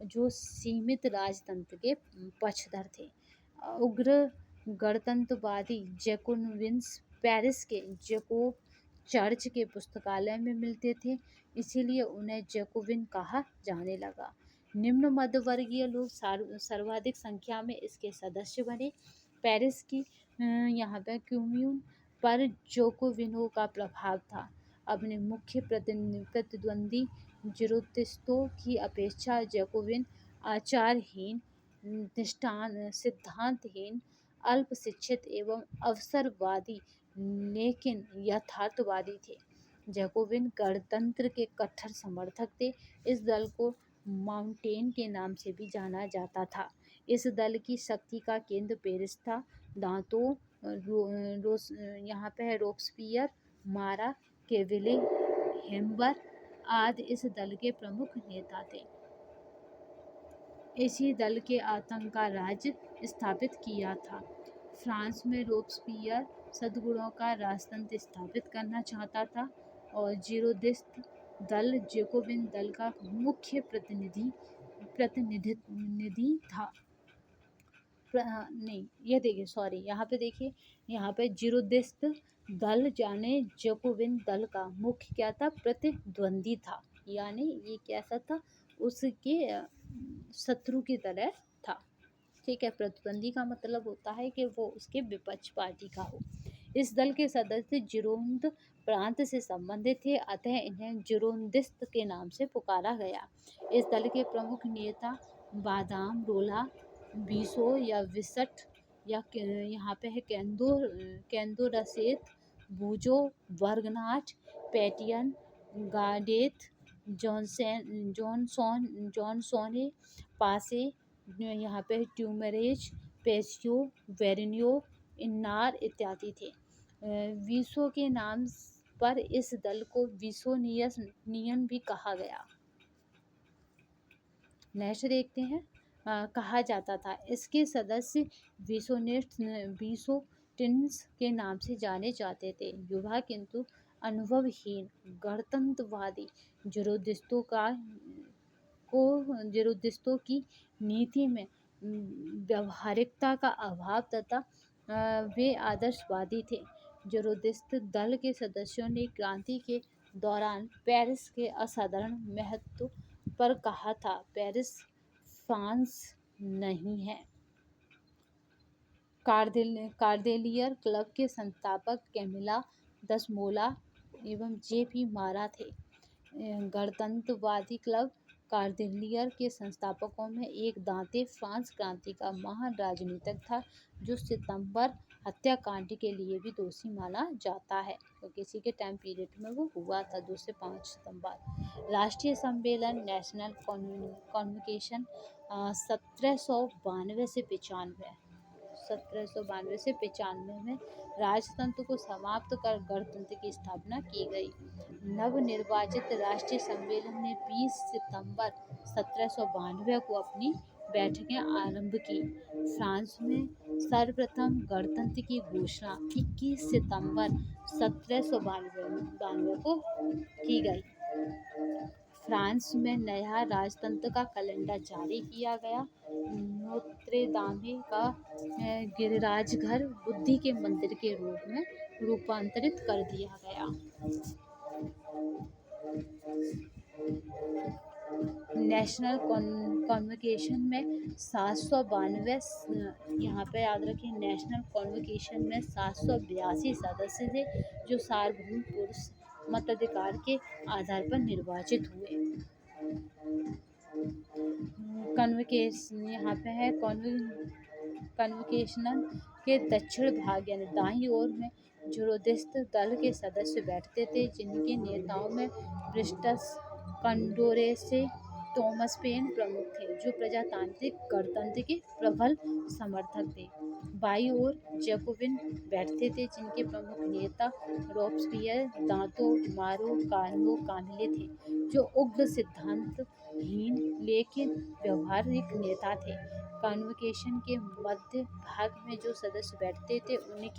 Speaker 1: जो सीमित राजतंत्र के पक्षधर थे। उग्र गणतंत्रवादी जैकोबिन्स पेरिस के जैकोब चर्च के पुस्तकालय में मिलते थे, इसीलिए उन्हें जैकोबिन कहा जाने लगा। निम्न मध्यवर्गीय लोग सर्वाधिक संख्या में इसके सदस्य बने। पेरिस की यहाँ पे कम्यून पर जोकोविनो का प्रभाव था। अपने मुख्य प्रतिद्वंदी जिरोतिस्तों की अपेक्षा जैकोबिन आचारहीन, सिद्धांतहीन, अल्प शिक्षित एवं अवसरवादी लेकिन यथार्थवादी थे। जैकोबिन गणतंत्र के कट्टर समर्थक थे। इस दल को माउंटेन के नाम से भी जाना जाता था। इस दल की शक्ति का केंद्र पेरिस था। दांतों यहाँ पे है रोब्सपियर, मारा, केविले, हेम्बर आदि इस दल के प्रमुख नेता थे। इसी दल के आतंक का राज्य स्थापित किया था। फ्रांस में रोब्सपियर सद्गुणों का राजतंत्र स्थापित करना चाहता था और जिरोदिस्त दल जैकोबिन दल का मुख्य प्रतिनिधि था। नहीं, ये देखिए, सॉरी, यहाँ पे जिरोदिस्त दल यानी जैकोबिन दल का मुख्य क्या था? प्रतिद्वंदी था। यानी ये कैसा था? उसके शत्रु की तरह था। ठीक है, प्रतिद्वंदी का मतलब होता है कि वो उसके विपक्ष पार्टी का हो। इस दल के सदस्य जिरोंद प्रांत से संबंधित थे, अतः इन्हें जिरोंदिस्त के नाम से पुकारा गया। इस दल के प्रमुख नेता बादाम रोला, बीसो या विसट या यहाँ पे है केंदो रसेत, बूजो, बर्गनाट, पेटियन, गाडेथ, जॉनसोने, पासे, यहाँ पे ट्यूमरेज, पेशियो, वेरिनियो, इन्नार इत्यादि थे। विसो के नाम पर इस दल को विसोनियन भी कहा गया। नेक्स्ट देखते हैं। कहा जाता था इसके सदस्य विसोटिन्स के नाम से जाने जाते थे। युवा किंतु अनुभवहीन गणतंत्रवादी जिरोदिस्तों की नीति में व्यावहारिकता का अभाव तथा वे आदर्शवादी थे। जिरोदिस्त दल के सदस्यों ने क्रांति के दौरान पेरिस के असाधारण महत्व पर कहा था, पेरिस फ्रांस नहीं है। कार्डेलियर क्लब के संस्थापक कैमिला दसमोला एवं जे.पी. मारा थे। गणतंत्रवादी क्लब कार्डेलियर के संस्थापकों में एक दांते फ्रांस क्रांति का महान राजनीतिक था, जो सितंबर हत्याकांड के लिए भी दोषी माना जाता है। तो किसी के टाइम पीरियड में वो हुआ था, 2 से 5 सितंबर। राष्ट्रीय सम्मेलन नेशनल कॉन्वोकेशन 1792 से 95 में राजतंत्र को समाप्त कर गणतंत्र की स्थापना की गई। नवनिर्वाचित राष्ट्रीय सम्मेलन ने 20 सितंबर 1792 को अपनी बैठकें आरंभ की। फ्रांस में सर्वप्रथम गणतंत्र की घोषणा 21 सितंबर 1792 को की गई। फ्रांस में नया राजतंत्र का कैलेंडर जारी किया गया। नोत्रे-दामे का गिरिराज घर बुद्धि के मंदिर के रूप में रूपांतरित कर दिया गया। नेशनल कॉन्वोकेशन में 792, यहाँ पे याद रखिए, नेशनल कॉन्वोकेशन में 782 सदस्य थे, जो सार्वभौम पुरुष मताधिकार के आधार पर निर्वाचित हुए। यहाँ पे है कन्वोकेशन के दक्षिण भाग यानी दाईं ओर में जिरोदिस्त दल के सदस्य बैठते थे, जिनके नेताओं में ब्रिस्टस, कंडोरेसे, थॉमस पेन प्रमुख थे, जो प्रजातांत्रिक गणतंत्र के प्रबल समर्थक थे। बाईं ओर जैकोबिन बैठते थे, जिनके प्रमुख नेता रोब्सपियर, दांतो, मारो, कार्नो, कामिले थे, जो उग्र सिद्धांतहीन लेकिन व्यवहारिक नेता थे। कन्वोकेशन के मध्य भाग में जो सदस्य बैठते थे उन्हें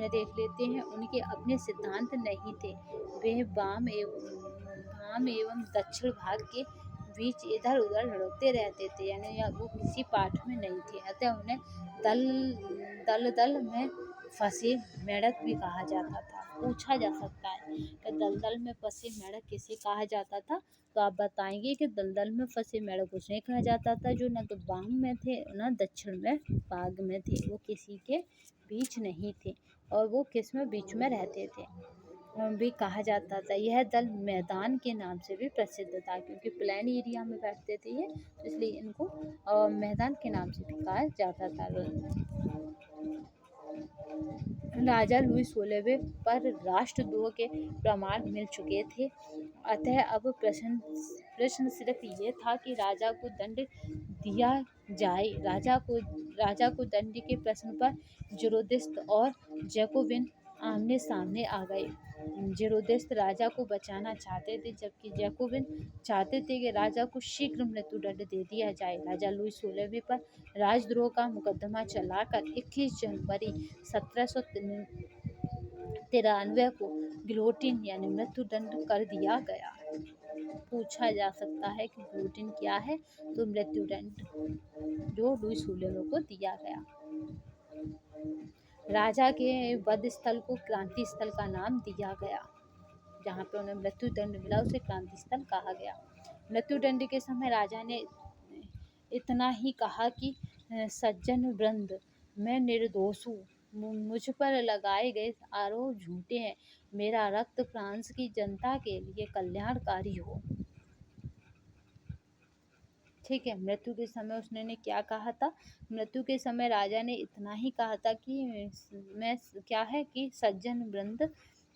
Speaker 1: देख लेते हैं। उनके अपने सिद्धांत नहीं थे, वे वाम एवं दक्षिण भाग के बीच इधर उधर लड़ते रहते थे, यानी वो किसी पार्ट में नहीं थे, अतः उन्हें दल में फंसे मेंढक भी कहा जाता था। पूछा जा सकता है कि दलदल में फंसे मेंढक किसे कहा जाता था? तो आप बताएंगे कि दलदल में फंसे मेंढक उसे कहा जाता था जो न तो वाम में थे न दक्षिण में भाग में थे, वो किसी के बीच नहीं थे और वो किस में बीच में रहते थे भी कहा जाता था। यह दल मैदान के नाम से भी प्रसिद्ध था क्योंकि प्लेन एरिया में बैठते थे ये, तो इसलिए इनको मैदान के नाम से भी कहा जाता था। राजा लुई 16वें पर राष्ट्रद्रोह के प्रमाण मिल चुके थे, अतः अब प्रश्न सिर्फ ये था कि राजा को दंड दिया जाए। राजा को दंड के प्रश्न पर जीरोदिस्त और जैकोबिन आमने सामने आ गए। जीरोदिस्त राजा को बचाना चाहते थे जबकि जैकोबिन चाहते थे कि राजा को शीघ्र मृत्युदंड दे दिया जाए। राजा लुई 16वें पर राजद्रोह का मुकदमा चलाकर 21 जनवरी 1793 को गिलोटिन यानी मृत्युदंड कर दिया गया। पूछा जा सकता है कि गिलोटिन क्या है? तो मृत्युदंड जो लुई 16वें को दिया गया। राजा के वध स्थल को क्रांति स्थल का नाम दिया गया। जहाँ पे उन्हें मृत्युदंड मिला उसे क्रांति स्थल कहा गया। मृत्युदंड के समय राजा ने इतना ही कहा कि सज्जन वृंद, मैं निर्दोष हूँ, मुझ पर लगाए गए आरोप झूठे हैं, मेरा रक्त फ्रांस की जनता के लिए कल्याणकारी हो। ठीक है, मृत्यु के समय उसने क्या कहा था? मृत्यु के समय राजा ने इतना ही कहा था कि मैं क्या है कि सज्जन वृंद,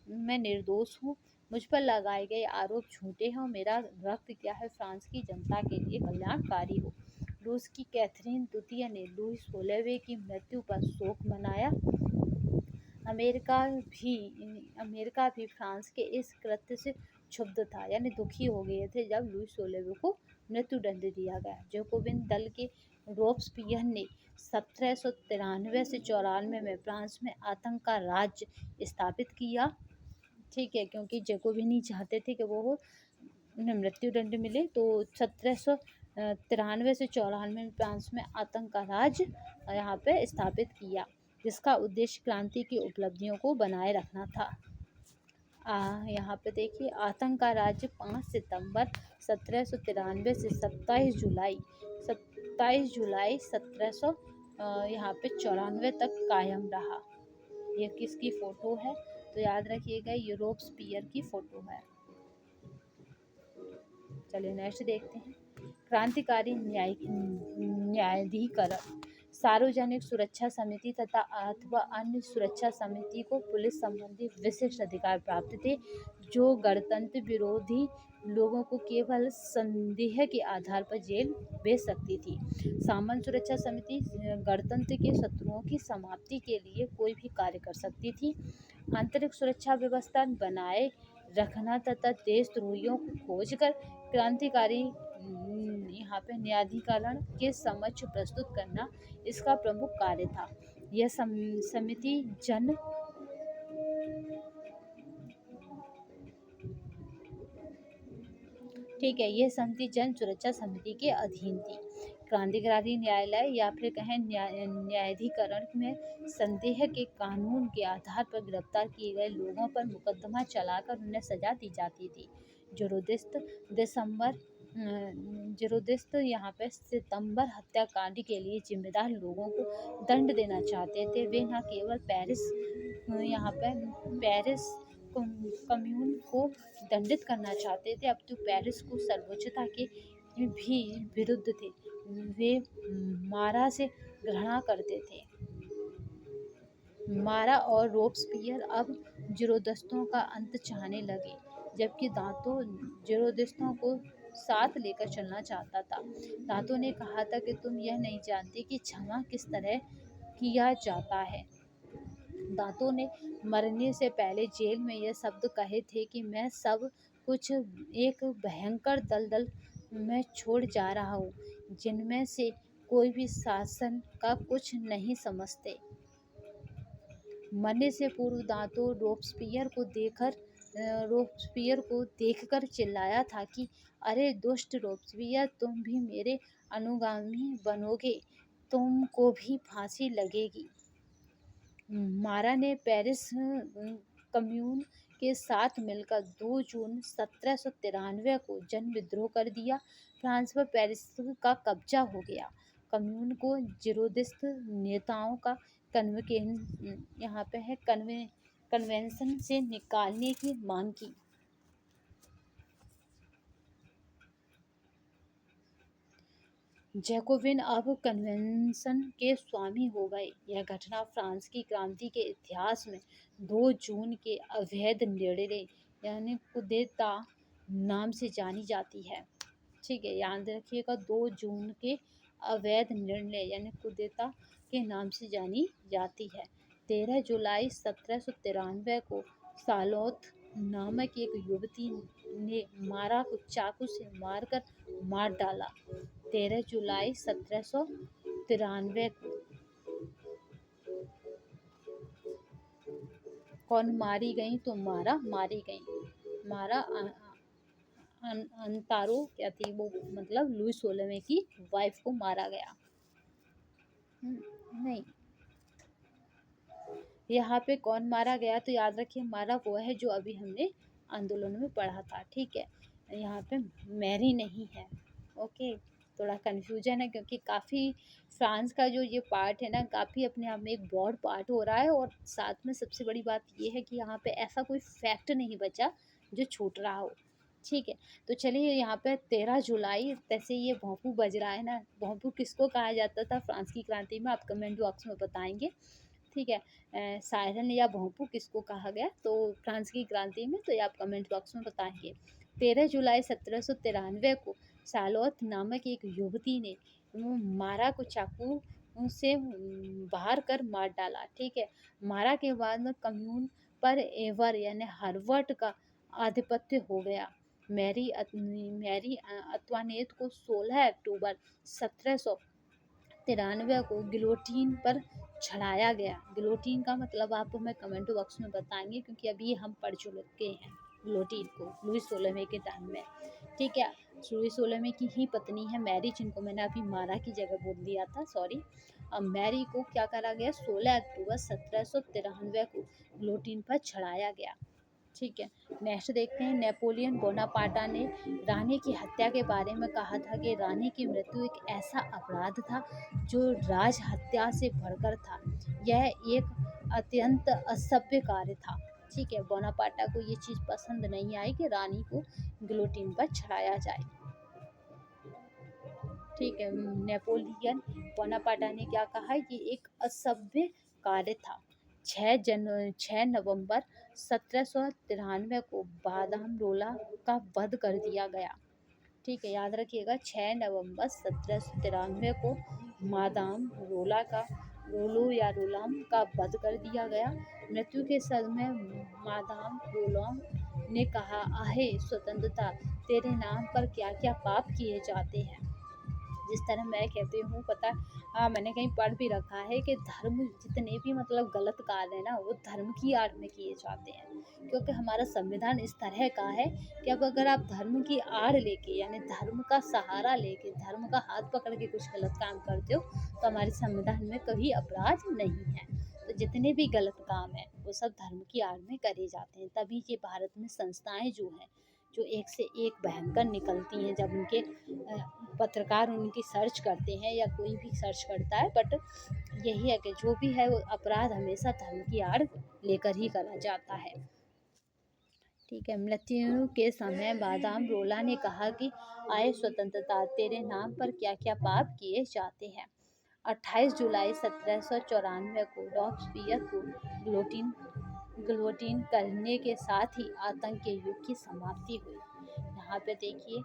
Speaker 1: मैं निर्दोष हूँ, मुझ पर लगाए गए आरोप झूठे हैं और मेरा रक्त क्या है फ्रांस की जनता के लिए कल्याणकारी हो। रूस की कैथरीन द्वितीय ने लुई 16वें की मृत्यु पर शोक मनाया। अमेरिका भी फ्रांस के इस कृत्य से क्षुब्ध था, यानी दुखी हो गए थे जब लुई 16वें को मृत्युदंड दिया गया। जैकोबिन दल के रोब्सपियर ने 1793 से 94 में फ्रांस में आतंक का राज्य स्थापित किया। ठीक है, क्योंकि जैकोबिन ही चाहते थे कि वो उन्हें मृत्युदंड मिले, तो 1793 से 94 में फ्रांस में आतंक का राज यहाँ पे स्थापित किया, जिसका उद्देश्य क्रांति की उपलब्धियों को बनाए रखना था। यहाँ पे देखिए, आतंक का राज्य 5 सितंबर 1793 से 27 जुलाई 1700 यहाँ पे 94 तक कायम रहा। ये किसकी फोटो है? तो याद रखिएगा, ये रोब्सपियर की फोटो है। चलिए नेक्स्ट देखते हैं। क्रांतिकारी न्यायाधिकरण। सार्वजनिक सुरक्षा समिति तथा अथवा अन्य सुरक्षा समिति को पुलिस संबंधी विशिष्ट अधिकार प्राप्त थे, जो गणतंत्र विरोधी लोगों को केवल संदेह के आधार पर जेल भेज सकती थी। सामान्य सुरक्षा समिति गणतंत्र के शत्रुओं की समाप्ति के लिए कोई भी कार्य कर सकती थी। आंतरिक सुरक्षा व्यवस्था बनाए रखना तथा देशद्रोहियों को खोजकर क्रांतिकारी यहाँ पे न्यायाधिकरण के समक्ष प्रस्तुत करना इसका प्रमुख कार्य था। यह समिति जन सुरक्षा समिति के अधीन थी। क्रांतिकारी न्यायालय या फिर कहें न्यायाधिकरण में संदेह के कानून के आधार पर गिरफ्तार किए गए लोगों पर मुकदमा चलाकर उन्हें सजा दी जाती थी। जीरोदिस्त यहाँ पे सितंबर हत्याकांड के लिए जिम्मेदार लोगों को दंड देना चाहते थे। वे न केवल पेरिस कम्यून को दंडित करना चाहते थे, अपितु पेरिस को सर्वोच्चता के भी विरुद्ध थे। वे मारा से घृणा करते थे। मारा और रोब्सपियर अब जीरोदिस्तों का अंत चाहने लगे, जबकि दांतो जीरोदिस्तों को साथ लेकर चलना चाहता था। दांतो ने कहा था कि तुम यह नहीं जानते कि क्षमा किस तरह किया जाता है। दांतो ने मरने से पहले जेल में यह शब्द कहे थे कि मैं सब कुछ एक भयंकर दलदल में छोड़ जा रहा हूँ, जिनमें से कोई भी शासन का कुछ नहीं समझते। मरने से पूर्व दांतो रोब्सपियर को देखकर चिल्लाया था कि अरे दुष्ट रोब्सपियर, तुम भी मेरे अनुगामी बनोगे, तुमको भी फांसी लगेगी। मारा ने पेरिस कम्यून के साथ मिलकर 2 जून 1793 को जन विद्रोह कर दिया। फ्रांस पर पेरिस का कब्जा हो गया। कम्यून को जिरोदिस्ट नेताओं का कन्वेकेन यहाँ पे है कन्वेंशन से निकालने की मांग की। जैकोबिन अब कन्वेंशन के स्वामी हो गए। यह घटना फ्रांस की क्रांति के इतिहास में 2 जून के अवैध निर्णय यानी कुदेता नाम से जानी जाती है। ठीक है, याद रखिएगा 2 जून के अवैध निर्णय यानी कुदेता के नाम से जानी जाती है। 13 जुलाई 1793 को सालोथ नामक एक युवती ने मारा को चाकू से मारकर मार डाला। 13 जुलाई 1793 को कौन मारी गई तो मारा मारी गई मारा अंतारो क्या थी वो, मतलब लुई 16वें की वाइफ को मारा गया। नहीं, यहाँ पे कौन मारा गया तो याद रखिए मारा वो है जो अभी हमने आंदोलन में पढ़ा था। ठीक है, यहाँ पे मैरी नहीं है। ओके, थोड़ा कन्फ्यूजन है क्योंकि काफ़ी फ्रांस का जो ये पार्ट है ना काफ़ी अपने आप में एक ब्रॉड पार्ट हो रहा है, और साथ में सबसे बड़ी बात ये है कि यहाँ पे ऐसा कोई फैक्ट नहीं बचा जो छूट रहा हो। ठीक है, तो चलिए यहाँ पे 13 जुलाई तैसे ये भोंपू बज रहा है ना, भोंपू किसको कहा जाता था फ्रांस की क्रांति में, आप कमेंट बॉक्स में बताएंगे। ठीक है, सायरन या भोंपू किसको कहा गया तो फ्रांस की क्रांति में, तो ये आप कमेंट बॉक्स में बताएंगे। 13 जुलाई 1793 को सालोथ नामक एक युवती ने मारा को चाकू से बाहर कर मार डाला। ठीक है, मारा के बाद में कम्यून पर एवर यानी हरवट का आधिपत्य हो गया। मैरी अत्वानेत को 16 अक्टूबर 1793 को गिलोटीन पर चढ़ाया गया। गिलोटीन का मतलब आप हमें कमेंट बॉक्स में बताएंगे क्योंकि अभी हम पढ़ चुके हैं गिलोटीन को लुई 16वें के टाइम में। ठीक है, लुई 16वें की ही पत्नी है मैरी, जिनको मैंने अभी मारा की जगह बोल दिया था, सॉरी। अब मैरी को क्या करा गया, 16 अक्टूबर 1793 को गिलोटीन पर चढ़ाया गया। ठीक है, नेक्स्ट देखते हैं। नेपोलियन बोनापार्टा ने रानी की हत्या के बारे में कहा था कि रानी की मृत्यु एक ऐसा अपराध था जो राज हत्या से बढ़कर था। यह एक अत्यंत असभ्य कार्य था। ठीक है, बोनापार्टा को ये चीज़ पसंद नहीं आई कि रानी को गिलोटीन पर चढ़ाया जाए। ठीक है, नेपोलियन बोनापार्टा ने क्या कहा, ये एक असभ्य कार्य था। 6 नवंबर 1793 को बादाम रोला का वध कर दिया गया। ठीक है, याद रखिएगा 6 नवंबर 1793 को मादाम रोला का रोलो या रोलाम का वध कर दिया गया। मृत्यु के समय मादाम रोलाम ने कहा, आहे स्वतंत्रता, तेरे नाम पर क्या क्या पाप किए जाते हैं। जिस तरह मैं कहती हूँ पता, हाँ मैंने कहीं पढ़ भी रखा है कि धर्म जितने भी मतलब गलत कार्य है ना वो धर्म की आड़ में किए जाते हैं, क्योंकि हमारा संविधान इस तरह का है कि अब अगर आप धर्म की आड़ लेके यानी धर्म का सहारा लेके धर्म का हाथ पकड़ के कुछ गलत काम करते हो तो हमारे संविधान में कभी अपराध नहीं है। तो जितने भी गलत काम है वो सब धर्म की आड़ में करे जाते हैं। तभी ये भारत में संस्थाएं जो हैं जो एक से एक भयंकर निकलती हैं, जब उनके पत्रकार उनकी सर्च करते हैं या कोई भी सर्च करता है, बट यही है कि जो भी है वो अपराध हमेशा धर्म की आड़ लेकर ही करा जाता है। ठीक है, मृत्यु के समय बादाम रोला ने कहा कि आए स्वतंत्रता, तेरे नाम पर क्या क्या पाप किए जाते हैं। 28 जुलाई 1794 को रॉबस्पियर को गिलोटीन करने के साथ ही आतंक के युग की समाप्ति हुई। यहाँ पे देखिए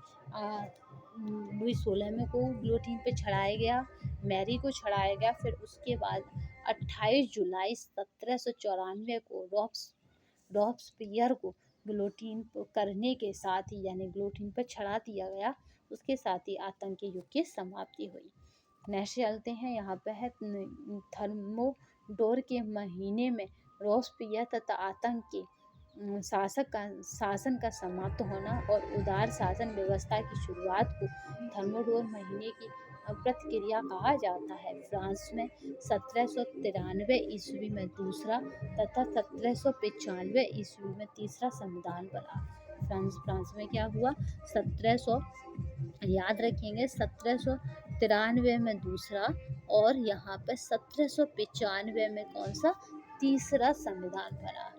Speaker 1: लुई 16वें को गिलोटीन पे चढ़ाया गया, मैरी को चढ़ाया गया, फिर उसके बाद 28 जुलाई 1794 को रॉबस्पियर को गिलोटीन करने के साथ ही यानी गिलोटीन पर चढ़ा दिया गया, उसके साथ ही आतंक के युग की समाप्ति हुई। नेक्स्ट चलते हैं, यहाँ पे है थर्मोडोर के महीने में रॉबस्पियर तथा आतंक के शासन का समाप्त होना और उदार शासन व्यवस्था की शुरुआत को थर्मोडोर महीने की प्रतिक्रिया कहा जाता है। फ्रांस में 1793 ईस्वी में दूसरा तथा 1795 ईस्वी में तीसरा संविधान बना। फ्रांस में क्या हुआ, 1700, याद रखेंगे, 1793 में दूसरा और यहाँ पे 1795 में कौन सा, तीसरा संविधान बना।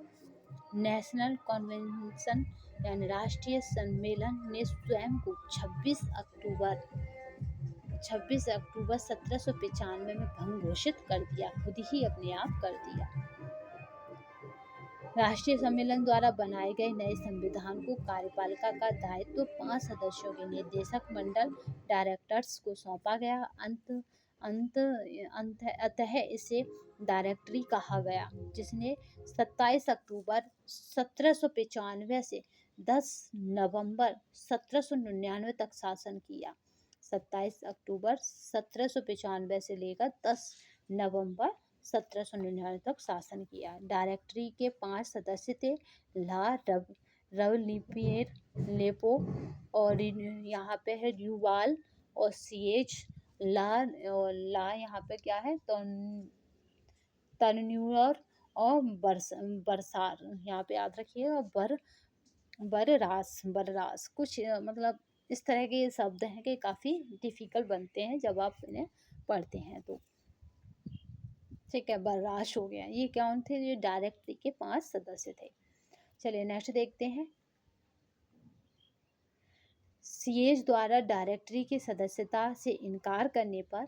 Speaker 1: नेशनल कन्वेंशन यानी राष्ट्रीय सम्मेलन ने स्वयं को 26 अक्टूबर 1795 में भंग घोषित कर दिया, खुद ही अपने आप कर दिया। राष्ट्रीय सम्मेलन द्वारा बनाए गए नए संविधान को कार्यपालिका का दायित्व 5 सदस्यों के निदेशक मंडल डायरेक्टर्स को सौंपा गया। अतः इसे डायरेक्टरी कहा गया, जिसने 27 अक्टूबर 1795 से 10 नवंबर 1799 तक शासन किया। 27 अक्टूबर 1795 से लेकर 10 नवंबर 1799 तक शासन किया। डायरेक्टरी के 5 सदस्य थे, ला रवलिपिएर लेपो, और यहाँ पे है ड्यूवाल और सिएज, ला यहाँ पे क्या है, तन्यूर और बरसार, यहाँ पे याद रखिएगा, बररास कुछ मतलब इस तरह के शब्द हैं कि काफ़ी डिफिकल्ट बनते हैं जब आप इन्हें पढ़ते हैं तो, ठीक है। बर्राश हो गया। ये कौन थे, ये डायरेक्टरी के 5 सदस्य थे। चलिए नेक्स्ट देखते हैं। सिएज द्वारा डायरेक्टरी की सदस्यता से इनकार करने पर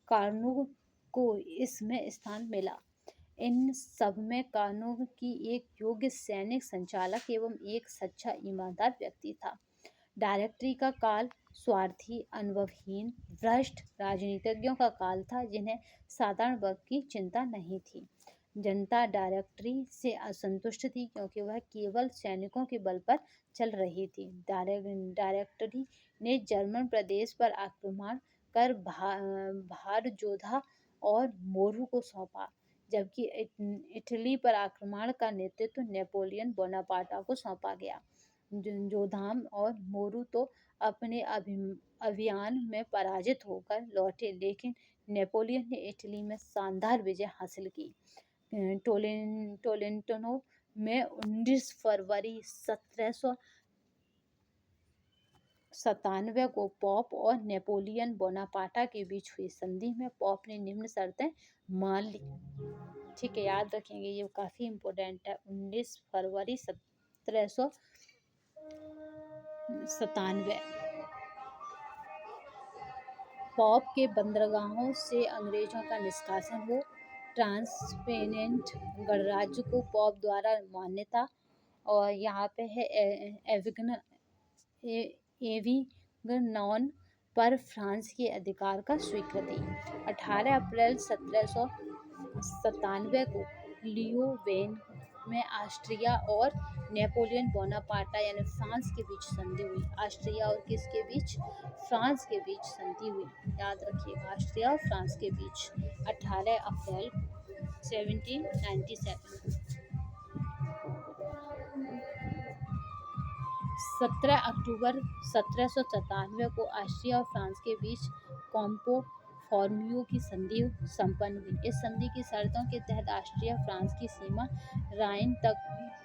Speaker 1: कार्नूग को इसमें स्थान मिला। इन सब में कार्नूग की एक योग्य सैनिक संचालक एवं एक सच्चा ईमानदार व्यक्ति था। डायरेक्टरी का काल स्वार्थी, अनुभवहीन, भ्रष्ट राजनीतिज्ञों का काल था, जिन्हें साधारण वर्ग की चिंता नहीं थी। जनता डायरेक्टरी से असंतुष्ट थी क्योंकि वह केवल सैनिकों के बल पर चल रही थी। डायरेक्टरी ने जर्मन प्रदेश पर आक्रमण कर भारजोधा और मोरू को सौंपा, जबकि इटली पर आक्रमण का नेतृत्व नेपोलियन बोनापार्टा को सौंपा गया। जोधाम और मोरू तो अपने अभियान में पराजित होकर लौटे, लेकिन नेपोलियन ने इटली में शानदार विजय हासिल की। टोलेंटनो में 19 फरवरी 1797 को पोप और नेपोलियन बोनापार्टा के बीच हुई संधि में पोप ने निम्न शर्तें मान ली, ठीक है, याद रखेंगे, ये काफ़ी इम्पोर्टेंट है। 19 फरवरी 1797 पोप के बंदरगाहों से अंग्रेजों का निष्कासन हो, ट्रांसपेरेंट गणराज्य को पोप द्वारा मान्यता, और यहाँ पे है एविगनॉन पर फ्रांस के अधिकार का स्वीकृति। 18 अप्रैल 1797 को लियोवेन में ऑस्ट्रिया और नेपोलियन बोनापार्टा यानी फ्रांस के बीच संधि हुई। ऑस्ट्रिया और किसके बीच, फ्रांस के बीच संधि हुई, याद रखिएगा, ऑस्ट्रिया और फ्रांस के बीच 18 अप्रैल 1797। 17 अक्टूबर 1797 को ऑस्ट्रिया और फ्रांस के बीच कॉम्पो फॉर्मियो की संधि संपन्न हुई। इस संधि की शर्तों के तहत ऑस्ट्रिया फ्रांस की सीमा राइन तक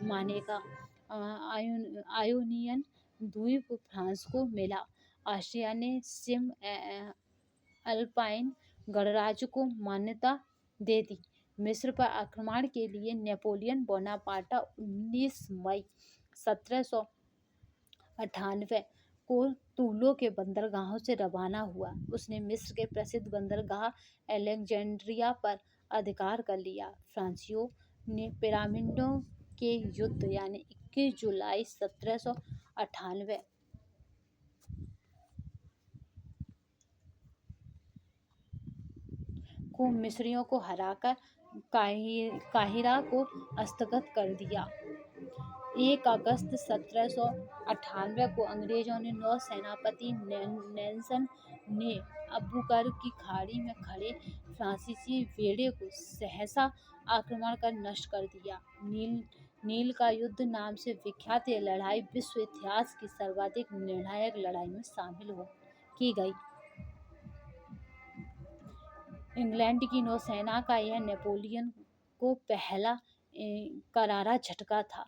Speaker 1: मानेगा। आयोनियन द्वीप फ्रांस को मिला। ऑस्ट्रिया ने सिम अल्पाइन गणराज्य को मान्यता दे दी। मिस्र पर आक्रमण के लिए नेपोलियन बोनापार्टा 19 मई 1798 को टूलो के बंदरगाहों से रवाना हुआ। उसने मिस्र के प्रसिद्ध बंदरगाह अलेक्जेंड्रिया पर अधिकार कर लिया। फ्रांसीसियों ने पिरामिडों के युद्ध यानी 21 जुलाई 1798 को मिस्रियों को हराकर काहिरा को हस्तगत कर दिया। 1 अगस्त 1798 को अंग्रेजों ने नौसेनापति नेल्सन ने अब्बूकर की खाड़ी में खड़े फ्रांसीसी बेड़े को सहसा आक्रमण कर नष्ट कर दिया। नील का युद्ध नाम से विख्यात यह लड़ाई विश्व इतिहास की सर्वाधिक निर्णायक लड़ाई में शामिल की गई। इंग्लैंड की नौसेना का यह नेपोलियन को पहला करारा झटका था।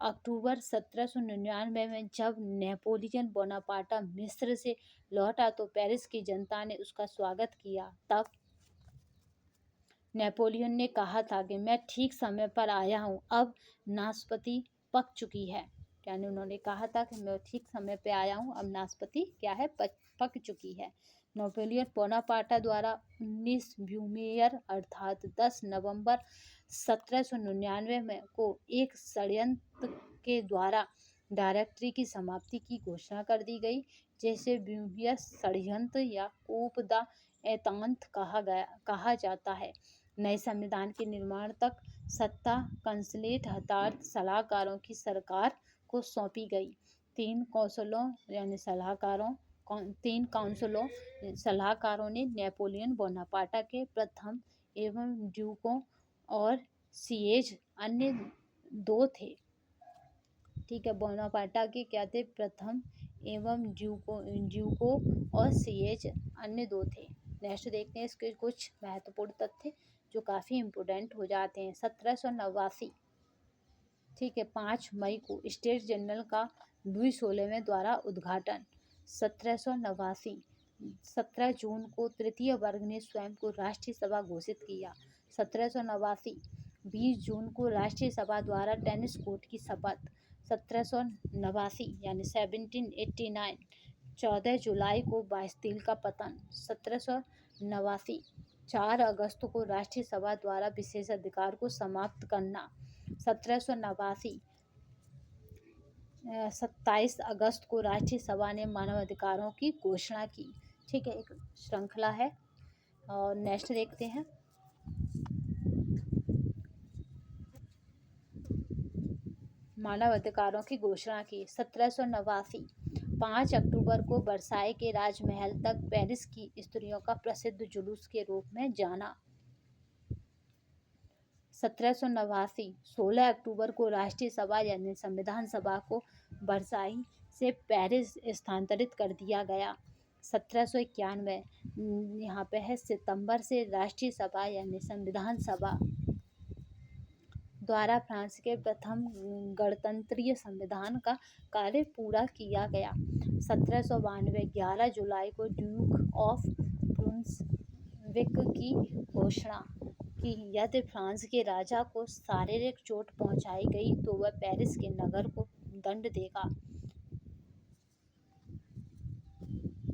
Speaker 1: अक्टूबर 1799 में जब नेपोलियन बोनापार्ट मिस्र से लौटा तो पेरिस की जनता ने उसका स्वागत किया। तब नेपोलियन ने कहा था कि मैं ठीक समय पर आया हूँ, अब नाशपाती पक चुकी है। यानी उन्होंने कहा था कि मैं ठीक समय पे आया हूँ, अब नाशपाती क्या है, पक चुकी है। नेपोलियन बोनापार्ट द्वारा 19 ब्यूमेयर अर्थात 10 नवंबर 1799 में को एक षड्यंत्र के द्वारा डायरेक्टरी की समाप्ति की घोषणा कर दी गई, जैसे ब्यूमेयर षड्यंत्र या कूप द एतांत कहा जाता है। नए संविधान के निर्माण तक सत्ता कंसलेट अर्थात सलाहकारों की सरकार को सौंपी गई। तीन सलाहकारों ने नेपोलियन बोनापार्ट के प्रथम एवं ड्यूकों और सिएज अन्य दो थे। ठीक है, बोनापार्ट के क्या थे, प्रथम एवं ड्यूको और सिएज अन्य दो थे। नेक्स्ट देखते हैं इसके कुछ महत्वपूर्ण तथ्य जो काफ़ी इम्पोर्टेंट हो जाते हैं। 1789, ठीक है, 5 मई को स्टेट जनरल का लुई 16वें द्वारा उद्घाटन। 1789, 17 जून को तृतीय वर्ग ने स्वयं को राष्ट्रीय सभा घोषित किया। 1789, 20 जून को राष्ट्रीय सभा द्वारा टेनिस कोर्ट की शपथ। 1789 यानी 1789, 14 जुलाई को बास्तिल का पतन। 1789, 4 अगस्त को राष्ट्रीय सभा द्वारा विशेषाधिकार को समाप्त करना। 1789, 27 अगस्त को राष्ट्रीय सभा ने मानवाधिकारों की घोषणा की। ठीक है, एक श्रृंखला है। और नेक्स्ट देखते हैं। मानवाधिकारों की घोषणा की। 1789, 5 अक्टूबर को वर्साई के राजमहल तक पेरिस की स्त्रियों का प्रसिद्ध जुलूस के रूप में जाना। 1789, 16 अक्टूबर को राष्ट्रीय सभा यानी संविधान सभा को वर्साई से पेरिस स्थानांतरित कर दिया गया। 1791, यहाँ पे है सितंबर से राष्ट्रीय सभा यानी संविधान सभा द्वारा फ्रांस के प्रथम गणतंत्रीय संविधान का कार्य पूरा किया गया। 1792, 11 जुलाई को ड्यूक ऑफ ब्रुंसविक की घोषणा कि यदि फ्रांस के राजा को शारीरिक चोट पहुंचाई गई तो वह पेरिस के नगर को दंड देगा।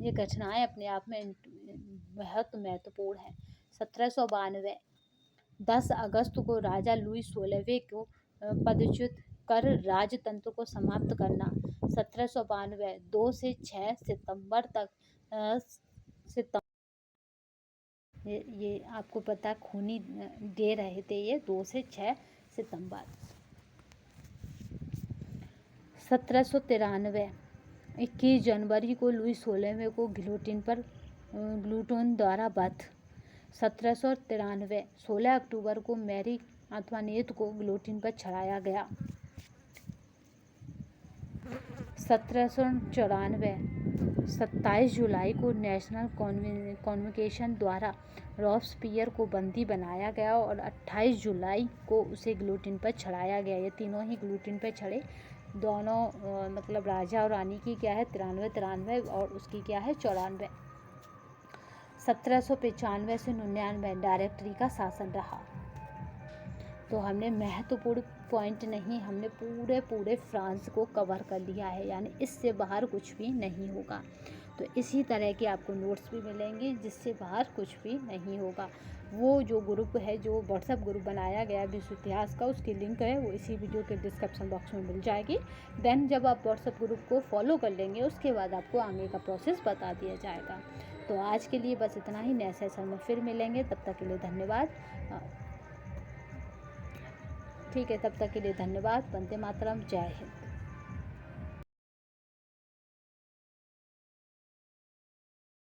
Speaker 1: ये घटनाएं अपने आप में बहुत महत्वपूर्ण है। 1792, 10 अगस्त को राजा लुई 16वें को पदच्युत कर राजतंत्र को समाप्त करना। 1792, 2 से 6 सितंबर तक ये आपको पता खूनी दे रहे थे, ये 2 से 6 सितंबर। 1793, 21 जनवरी को लुई 16वें को गिलोटिन द्वारा वध। 1793, 16 अक्टूबर को मैरी अंतवानेत को गिलोटिन पर चढ़ाया गया। 1794, 27 जुलाई को नेशनल कन्वेंशन द्वारा रॉबस्पियर को बंदी बनाया गया और 28 जुलाई को उसे गिलोटिन पर चढ़ाया गया। ये तीनों ही गिलोटिन पर चढ़े। दोनों मतलब राजा और रानी की क्या है 93 और उसकी क्या है 94। 1795 से 99 डायरेक्टरी का शासन रहा। तो हमने महत्वपूर्ण पॉइंट नहीं, हमने पूरे फ्रांस को कवर कर लिया है, यानी इससे बाहर कुछ भी नहीं होगा। तो इसी तरह के आपको नोट्स भी मिलेंगे जिससे बाहर कुछ भी नहीं होगा। वो जो ग्रुप है, जो व्हाट्सएप ग्रुप बनाया गया है विश्व इतिहास का, उसकी लिंक है वो इसी वीडियो के डिस्क्रिप्शन बॉक्स में मिल जाएगी। देन जब आप व्हाट्सएप ग्रुप को फॉलो कर लेंगे उसके बाद आपको आगे का प्रोसेस बता दिया जाएगा। तो आज के लिए बस इतना ही। नेक्स्ट सेशन में फिर मिलेंगे, तब तक के लिए धन्यवाद। ठीक है, तब तक के लिए धन्यवाद। वंदे मातरम, जय हिंद।